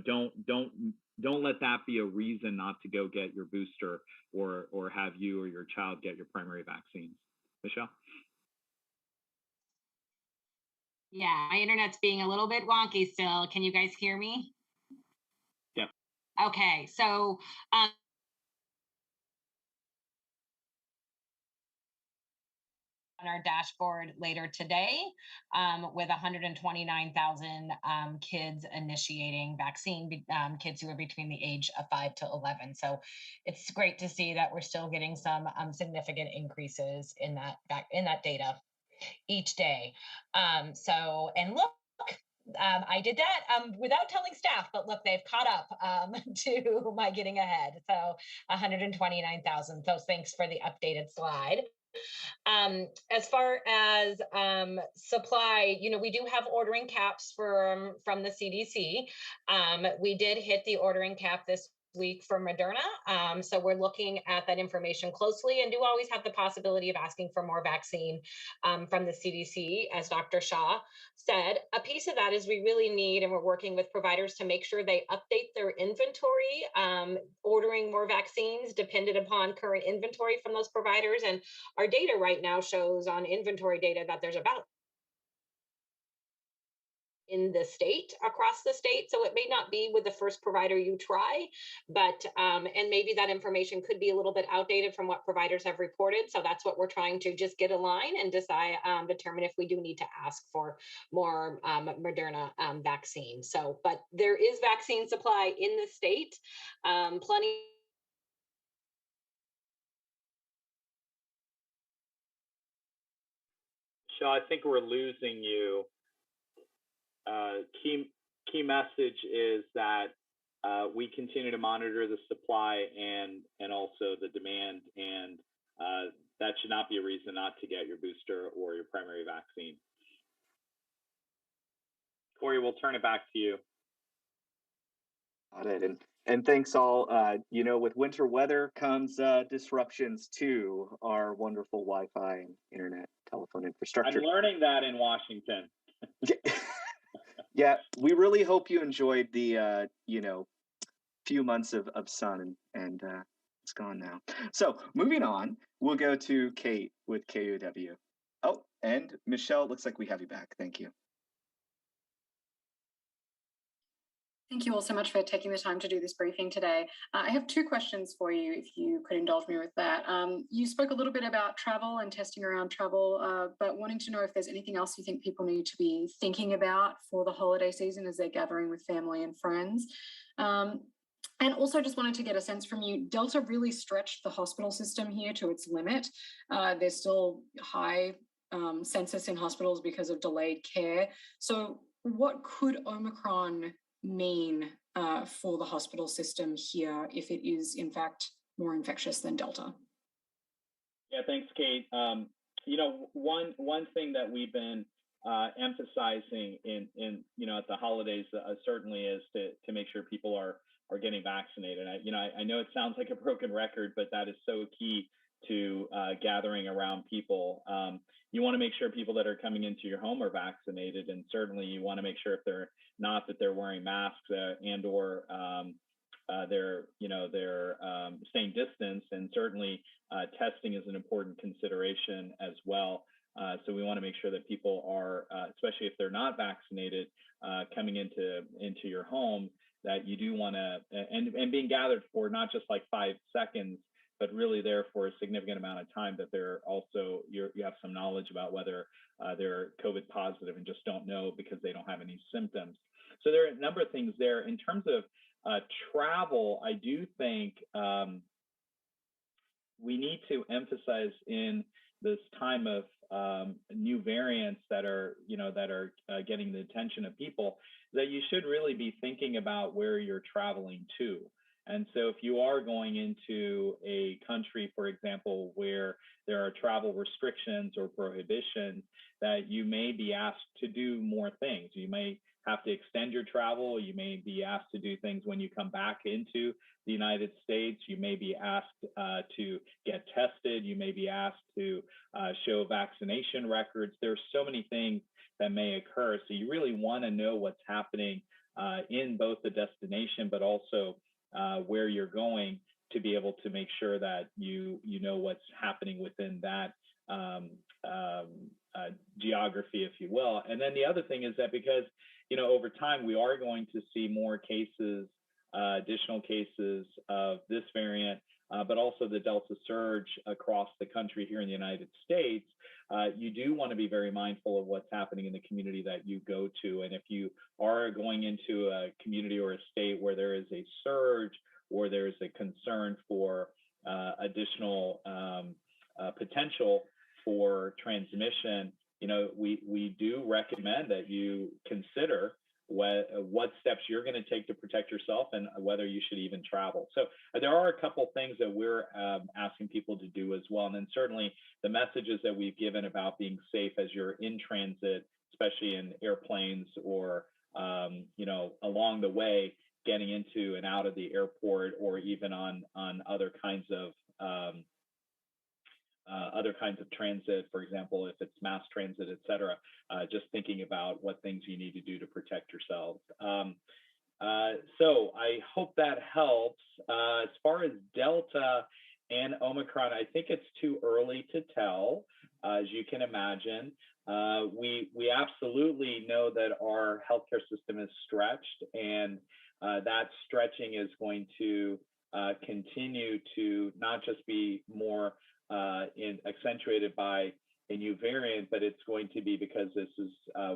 don't let that be a reason not to go get your booster or have you or your child get your primary vaccines. Michelle? Yeah, my internet's being a little bit wonky still. Can you guys hear me? Yeah. Okay, so on our dashboard later today with 129,000 kids initiating vaccine, kids who are between the age of 5 to 11. So it's great to see that we're still getting some significant increases in that data each day. And look, I did that without telling staff, but look, they've caught up to my getting ahead. So 129,000. So thanks for the updated slide. As far as supply, we do have ordering caps from the CDC. We did hit the ordering cap this week for Moderna. So we're looking at that information closely and do always have the possibility of asking for more vaccine from the CDC, as Dr. Shah said. A piece of that is we really need, and we're working with providers to make sure they update their inventory, ordering more vaccines dependent upon current inventory from those providers. And our data right now shows on inventory data that there's about in the state, across the state. So it may not be with the first provider you try, but, and maybe that information could be a little bit outdated from what providers have reported. So that's what we're trying to just get a line and decide, determine if we do need to ask for more Moderna vaccine. So, but there is vaccine supply in the state, plenty. Michelle, I think we're losing you. Key message is that we continue to monitor the supply and also the demand, and that should not be a reason not to get your booster or your primary vaccine. Corey, we'll turn it back to you. Got it. And thanks all. With winter weather comes disruptions to our wonderful Wi-Fi and internet telephone infrastructure. I'm learning that in Washington. Yeah, we really hope you enjoyed the few months of sun, and it's gone now. So moving on, we'll go to Kate with KUW. Oh, and Michelle, it looks like we have you back. Thank you. Thank you all so much for taking the time to do this briefing today. I have two questions for you, if you could indulge me with that. You spoke a little bit about travel and testing around travel, but wanting to know if there's anything else you think people need to be thinking about for the holiday season as they're gathering with family and friends. And also just wanted to get a sense from you, Delta really stretched the hospital system here to its limit. There's still high census in hospitals because of delayed care. So what could Omicron mean for the hospital system here if it is in fact more infectious than Delta? Yeah, thanks, Kate. One thing that we've been emphasizing in at the holidays certainly is to make sure people are getting vaccinated. I know it sounds like a broken record, but that is so key to gathering around people. You want to make sure people that are coming into your home are vaccinated, and certainly you want to make sure if they're not, that they're wearing masks and or they're staying distance, and certainly testing is an important consideration as well. So we want to make sure that people are, especially if they're not vaccinated, coming into your home, that you do want to, and being gathered for not just like 5 seconds, but really there for a significant amount of time, that they're also, you have some knowledge about whether they're COVID positive and just don't know because they don't have any symptoms. So there are a number of things there. In terms of travel, I do think we need to emphasize in this time of new variants that are, getting the attention of people, that you should really be thinking about where you're traveling to. And so if you are going into a country, for example, where there are travel restrictions or prohibitions, that you may be asked to do more things. You may have to extend your travel. You may be asked to do things when you come back into the United States. You may be asked to get tested. You may be asked to show vaccination records. There's so many things that may occur. So you really want to know what's happening in both the destination, but also where you're going, to be able to make sure that you know what's happening within that geography, if you will. And then the other thing is that because, over time, we are going to see more cases, additional cases of this variant, but also the Delta surge across the country here in the United States, you do want to be very mindful of what's happening in the community that you go to. And if you are going into a community or a state where there is a surge, or there's a concern for additional potential for transmission, we do recommend that you consider what steps you're going to take to protect yourself and whether you should even travel. So there are a couple things that we're asking people to do as well. And then certainly the messages that we've given about being safe as you're in transit, especially in airplanes or, along the way, getting into and out of the airport, or even on other kinds of transit, for example, if it's mass transit, et cetera, just thinking about what things you need to do to protect yourselves. So I hope that helps. As far as Delta and Omicron, I think it's too early to tell. As you can imagine, we absolutely know that our healthcare system is stretched, and that stretching is going to continue to not just be more accentuated by a new variant, but it's going to be because this is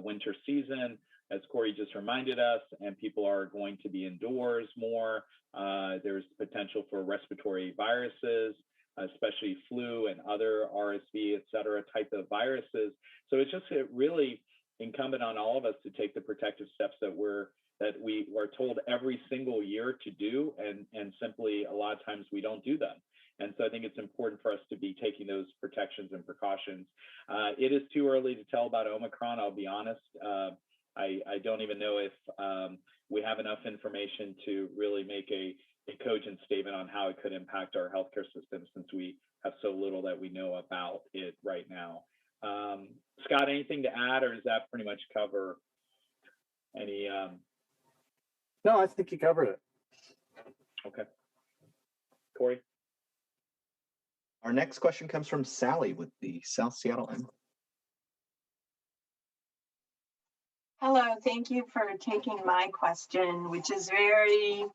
winter season, as Corey just reminded us, and people are going to be indoors more. There's potential for respiratory viruses, especially flu and other RSV, et cetera, type of viruses. So it's just really incumbent on all of us to take the protective steps that we are told every single year to do, and simply a lot of times we don't do them. And so I think it's important for us to be taking those protections and precautions. It is too early to tell about Omicron, I'll be honest. I don't even know if we have enough information to really make a cogent statement on how it could impact our healthcare system, since we have so little that we know about it right now. Scott, anything to add, or does that pretty much cover any? No, I think you covered it. Okay. Corey? Our next question comes from Sally with the South Seattle End. Hello, thank you for taking my question, which is very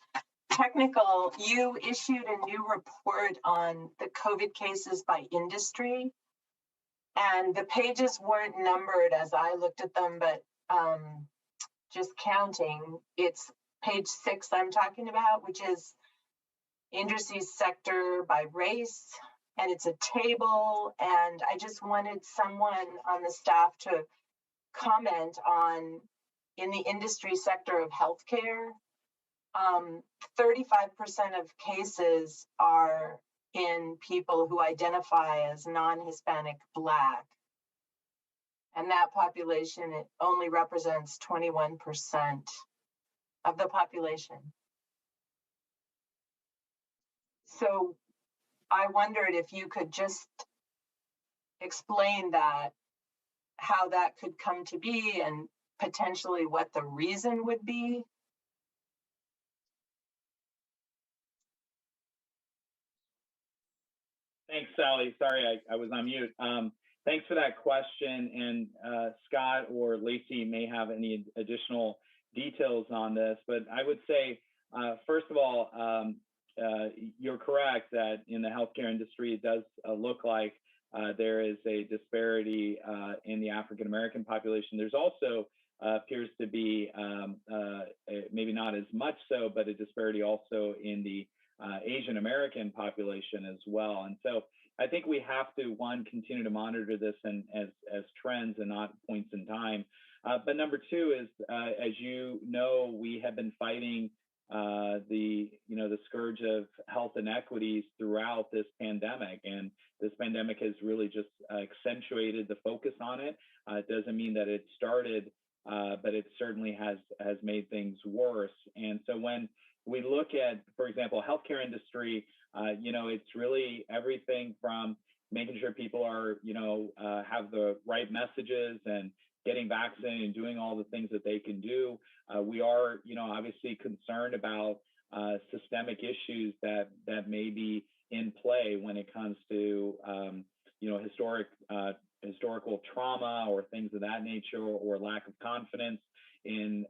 technical. You issued a new report on the COVID cases by industry, and the pages weren't numbered as I looked at them, but just counting, it's page 6 I'm talking about, which is industry sector by race, and it's a table, and I just wanted someone on the staff to comment on, in the industry sector of healthcare, 35% of cases are in people who identify as non-Hispanic Black, and that population, it only represents 21% of the population. So I wondered if you could just explain that, how that could come to be, and potentially what the reason would be. Thanks, Sally. Sorry, I was on mute. Thanks for that question. And Scott or Lacey may have any additional details on this, but I would say, first of all, you're correct that in the healthcare industry, it does look like there is a disparity in the African-American population. There's also appears to be, maybe not as much so, but a disparity also in the Asian American population as well. And so I think we have to, one, continue to monitor this and as trends and not points in time. But number two is, as you know, we have been fighting the scourge of health inequities throughout this pandemic, and this pandemic has really just accentuated the focus on it. It doesn't mean that it started, but it certainly has made things worse. And so when we look at, for example, healthcare industry, it's really everything from making sure people are, have the right messages and getting vaccinated and doing all the things that they can do. We are, obviously concerned about systemic issues that may be in play when it comes to, historical trauma or things of that nature, or lack of confidence in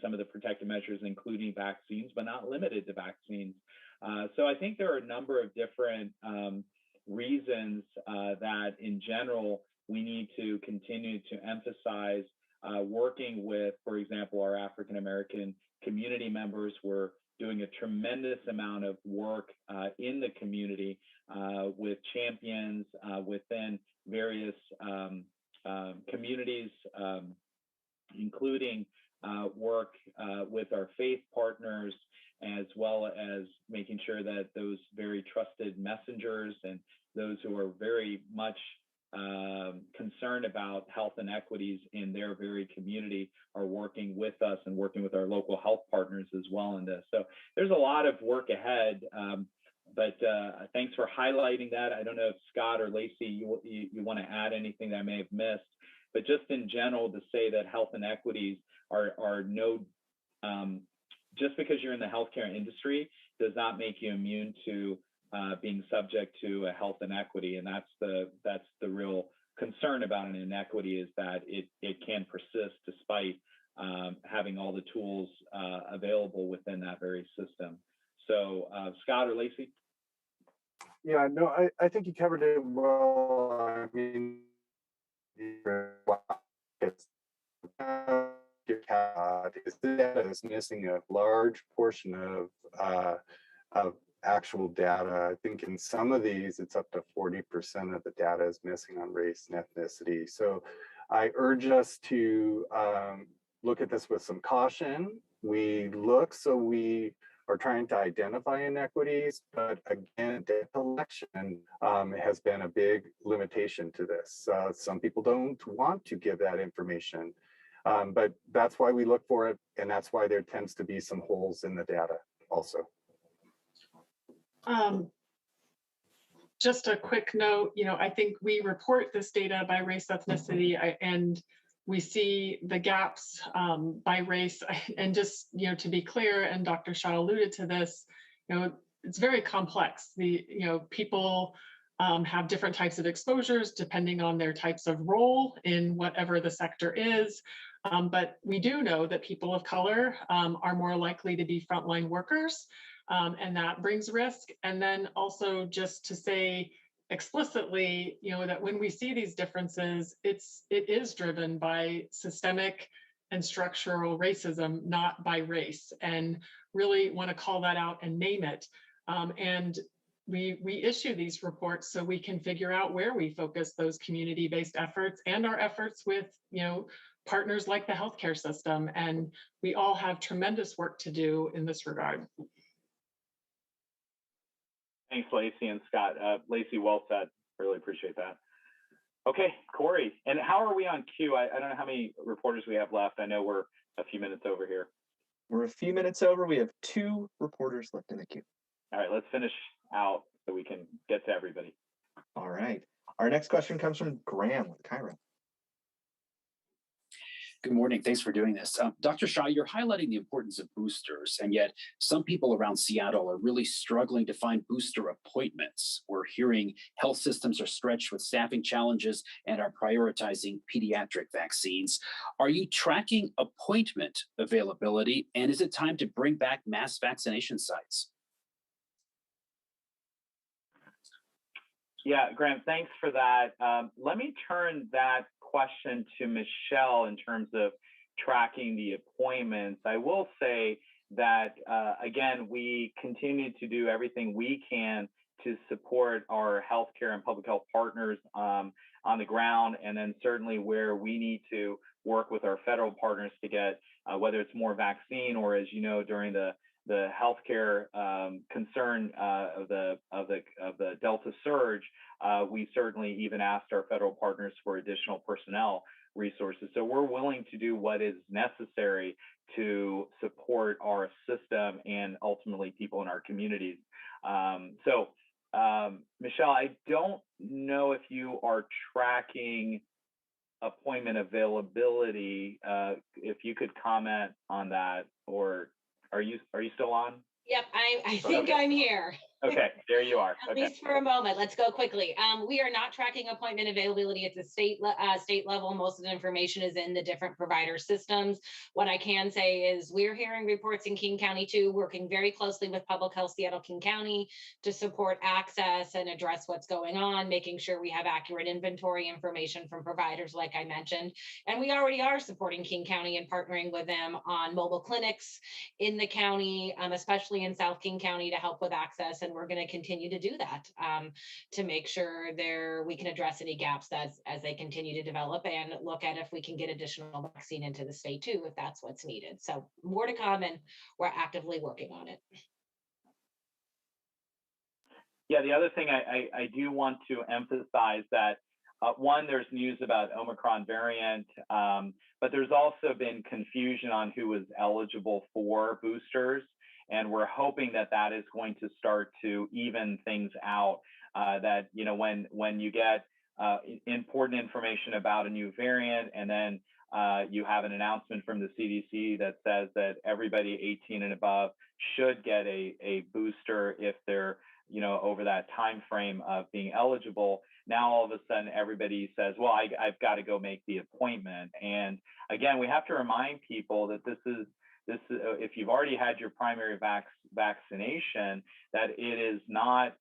some of the protective measures, including vaccines, but not limited to vaccines. So I think there are a number of different reasons that in general, we need to continue to emphasize working with, for example, our African-American community members. We're doing a tremendous amount of work in the community with champions within various communities, including work with our faith partners, as well as making sure that those very trusted messengers and those who are very much concerned about health inequities in their very community are working with us and working with our local health partners as well in this. So there's a lot of work ahead, but thanks for highlighting that. I don't know if Scott or Lacey, you want to add anything that I may have missed, but just in general to say that health inequities are no, just because you're in the healthcare industry does not make you immune to being subject to a health inequity. And that's the real concern about an inequity, is that it can persist despite having all the tools available within that very system. So Scott or Lacey? Yeah, no, I think you covered it well. I mean, this data is missing a large portion of actual data. I think in some of these, it's up to 40% of the data is missing on race and ethnicity. So I urge us to look at this with some caution. We are trying to identify inequities, but again, data collection has been a big limitation to this. Some people don't want to give that information, but that's why we look for it, and that's why there tends to be some holes in the data also. Just a quick note, I think we report this data by race, ethnicity, and we see the gaps by race. And just, to be clear, and Dr. Shaw alluded to this, it's very complex. People have different types of exposures depending on their types of role in whatever the sector is. But we do know that people of color are more likely to be frontline workers, and that brings risk. And then also just to say explicitly, that when we see these differences, it is driven by systemic and structural racism, not by race, and really want to call that out and name it. And we issue these reports so we can figure out where we focus those community-based efforts and our efforts with, partners like the healthcare system. And we all have tremendous work to do in this regard. Thanks, Lacey and Scott. Lacey, well said. Really appreciate that. Okay, Corey, and how are we on queue? I don't know how many reporters we have left. I know we're a few minutes over here. We're a few minutes over. We have 2 reporters left in the queue. All right, let's finish out so we can get to everybody. All right. Our next question comes from Graham with Cairo. Good morning. Thanks for doing this. Dr. Shah, you're highlighting the importance of boosters, and yet some people around Seattle are really struggling to find booster appointments. We're hearing health systems are stretched with staffing challenges and are prioritizing pediatric vaccines. Are you tracking appointment availability, and is it time to bring back mass vaccination sites? Yeah, Graham, thanks for that. Let me turn that question to Michelle in terms of tracking the appointments. I will say that, again, we continue to do everything we can to support our healthcare and public health partners on the ground, and then certainly where we need to work with our federal partners to get, whether it's more vaccine or, as you know, during the healthcare concern of the Delta surge, we certainly even asked our federal partners for additional personnel resources. So we're willing to do what is necessary to support our system and ultimately people in our communities. Michelle, I don't know if you are tracking appointment availability. If you could comment on that, or are you still on? Yep, I think I'm here. Okay, there you are. At least for a moment. Let's go quickly. We are not tracking appointment availability at the state level. Most of the information is in the different provider systems. What I can say is we're hearing reports in King County too, working very closely with Public Health Seattle King County to support access and address what's going on, making sure we have accurate inventory information from providers, like I mentioned. And we already are supporting King County and partnering with them on mobile clinics in the county, especially in South King County, to help with access. And we're going to continue to do that to make sure we can address any gaps as they continue to develop, and look at if we can get additional vaccine into the state too, if that's what's needed. So more to come, and we're actively working on it. Yeah, the other thing I do want to emphasize that one, there's news about Omicron variant, but there's also been confusion on who is eligible for boosters. And we're hoping that that is going to start to even things out, that, you know, when you get important information about a new variant, and then you have an announcement from the CDC that says that everybody 18 and above should get a booster if they're, you know, over that time frame of being eligible. Now all of a sudden everybody says, well, I've got to go make the appointment. And again, we have to remind people that this is if you've already had your primary vaccination, that it is not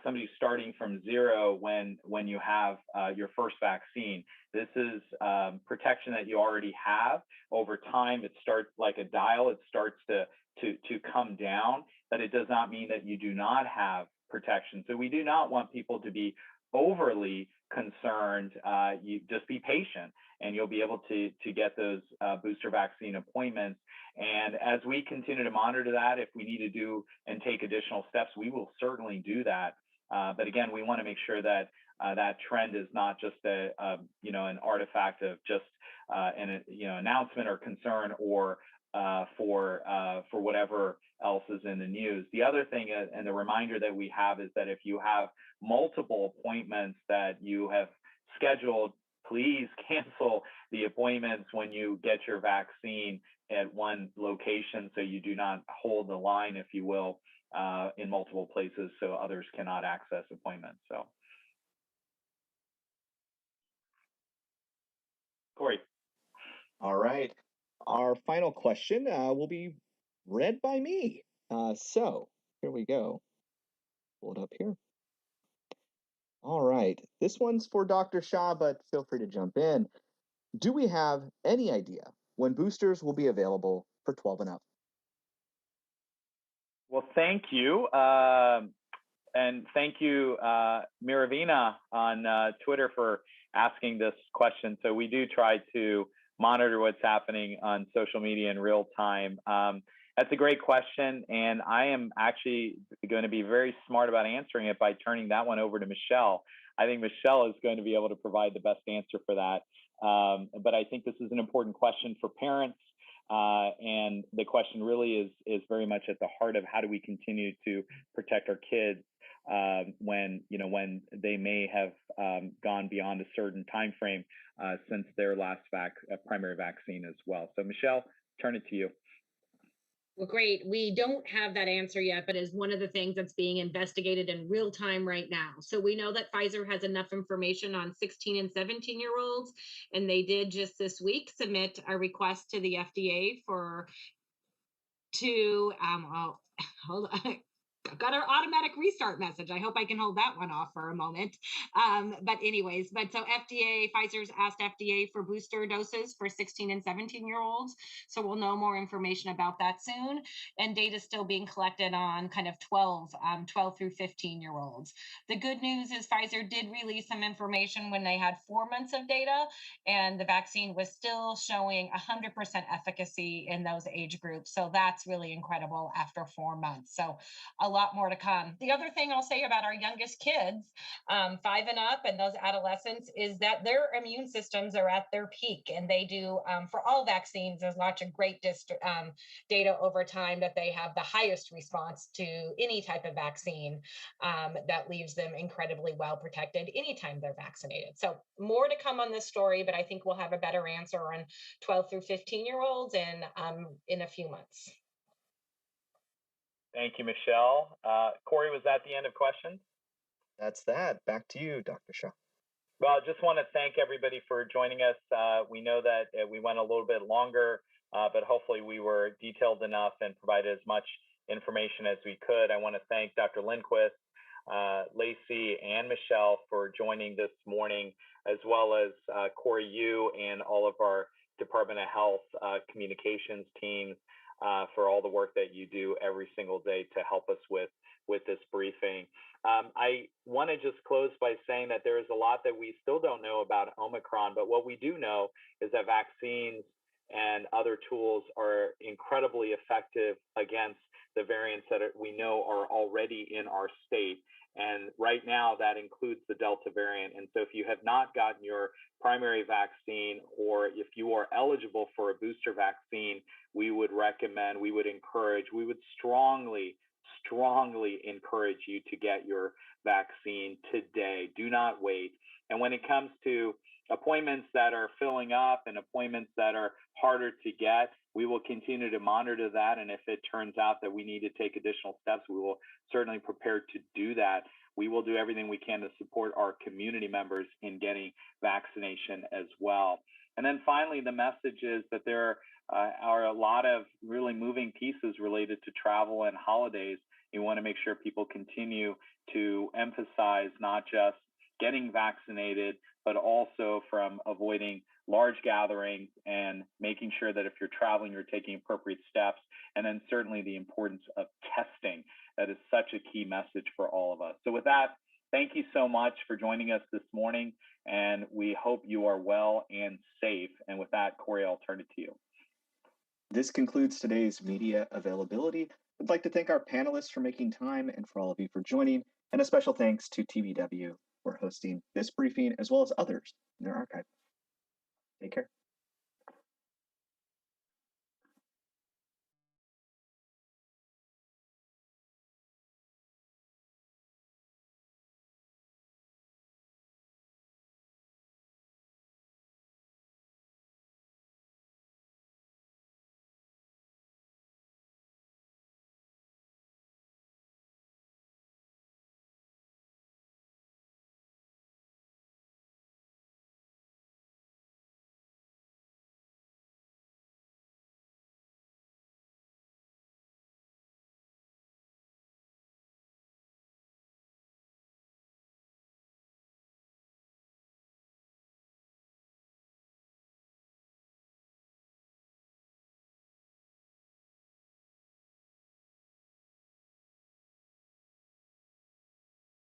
somebody starting from zero when you have your first vaccine. This is protection that you already have. Over time, it starts like a dial. It starts to come down, but it does not mean that you do not have protection. So we do not want people to be overly concerned. You just be patient, and you'll be able to get those booster vaccine appointments. And as we continue to monitor that, if we need to do and take additional steps, we will certainly do that. But again, we want to make sure that that trend is not just an artifact of just an announcement or concern, or for whatever else is in the news. The other thing, and the reminder that we have, is that if you have multiple appointments that you have scheduled, please cancel the appointments when you get your vaccine at one location, so you do not hold the line, if you will, in multiple places, so others cannot access appointments. So, Corey. All right. Our final question will be read by me. So here we go. Pull it up here. All right. This one's for Dr. Shah, but feel free to jump in. Do we have any idea when boosters will be available for 12 and up? Well, thank you. And thank you, Miravina on Twitter, for asking this question. So we do try to monitor what's happening on social media in real time. That's a great question, and I am actually going to be very smart about answering it by turning that one over to Michelle. I think Michelle is going to be able to provide the best answer for that. But I think this is an important question for parents, and the question really is very much at the heart of how do we continue to protect our kids. when they may have gone beyond a certain time frame since their last primary vaccine as well. So Michelle, turn it to you. Well, great. We don't have that answer yet, but is one of the things that's being investigated in real time right now. So we know that Pfizer has enough information on 16 and 17-year-olds, and they did just this week submit a request to the FDA hold on. I've got an automatic restart message. I hope I can hold that one off for a moment. But so Pfizer's asked FDA for booster doses for 16 and 17-year-olds. So we'll know more information about that soon. And data is still being collected on kind of 12 through 15-year-olds. The good news is Pfizer did release some information when they had 4 months of data, and the vaccine was still showing 100% efficacy in those age groups. So that's really incredible after 4 months. So a lot more to come. The other thing I'll say about our youngest kids, 5 and up, and those adolescents, is that their immune systems are at their peak, and they do, for all vaccines, there's lots of great data over time that they have the highest response to any type of vaccine that leaves them incredibly well protected anytime they're vaccinated. So more to come on this story, but I think we'll have a better answer on 12 through 15-year-olds in a few months. Thank you, Michelle. Corey, was that the end of questions? That's that. Back to you, Dr. Shah. Well, I just want to thank everybody for joining us. We know that we went a little bit longer, but hopefully we were detailed enough and provided as much information as we could. I want to thank Dr. Lindquist, Lacey, and Michelle for joining this morning, as well as Corey Yu and all of our Department of Health communications teams for all the work that you do every single day to help us with this briefing. I want to just close by saying that there is a lot that we still don't know about Omicron, but what we do know is that vaccines and other tools are incredibly effective against the variants that we know are already in our state. And right now that includes the Delta variant. And so if you have not gotten your primary vaccine, or if you are eligible for a booster vaccine, we would strongly encourage you to get your vaccine today. Do not wait. And when it comes to appointments that are filling up and appointments that are harder to get, we will continue to monitor that. And if it turns out that we need to take additional steps, we will certainly prepare to do that. We will do everything we can to support our community members in getting vaccination as well. And then finally, the message is that there are a lot of really moving pieces related to travel and holidays. You want to make sure people continue to emphasize not just getting vaccinated, but also from avoiding large gatherings and making sure that if you're traveling, you're taking appropriate steps. And then certainly the importance of testing. That is such a key message for all of us. So with that, thank you so much for joining us this morning, and we hope you are well and safe. And with that, Corey, I'll turn it to you. This concludes today's media availability. I'd like to thank our panelists for making time and for all of you for joining, and a special thanks to TVW for hosting this briefing as well as others in their archive. Take care.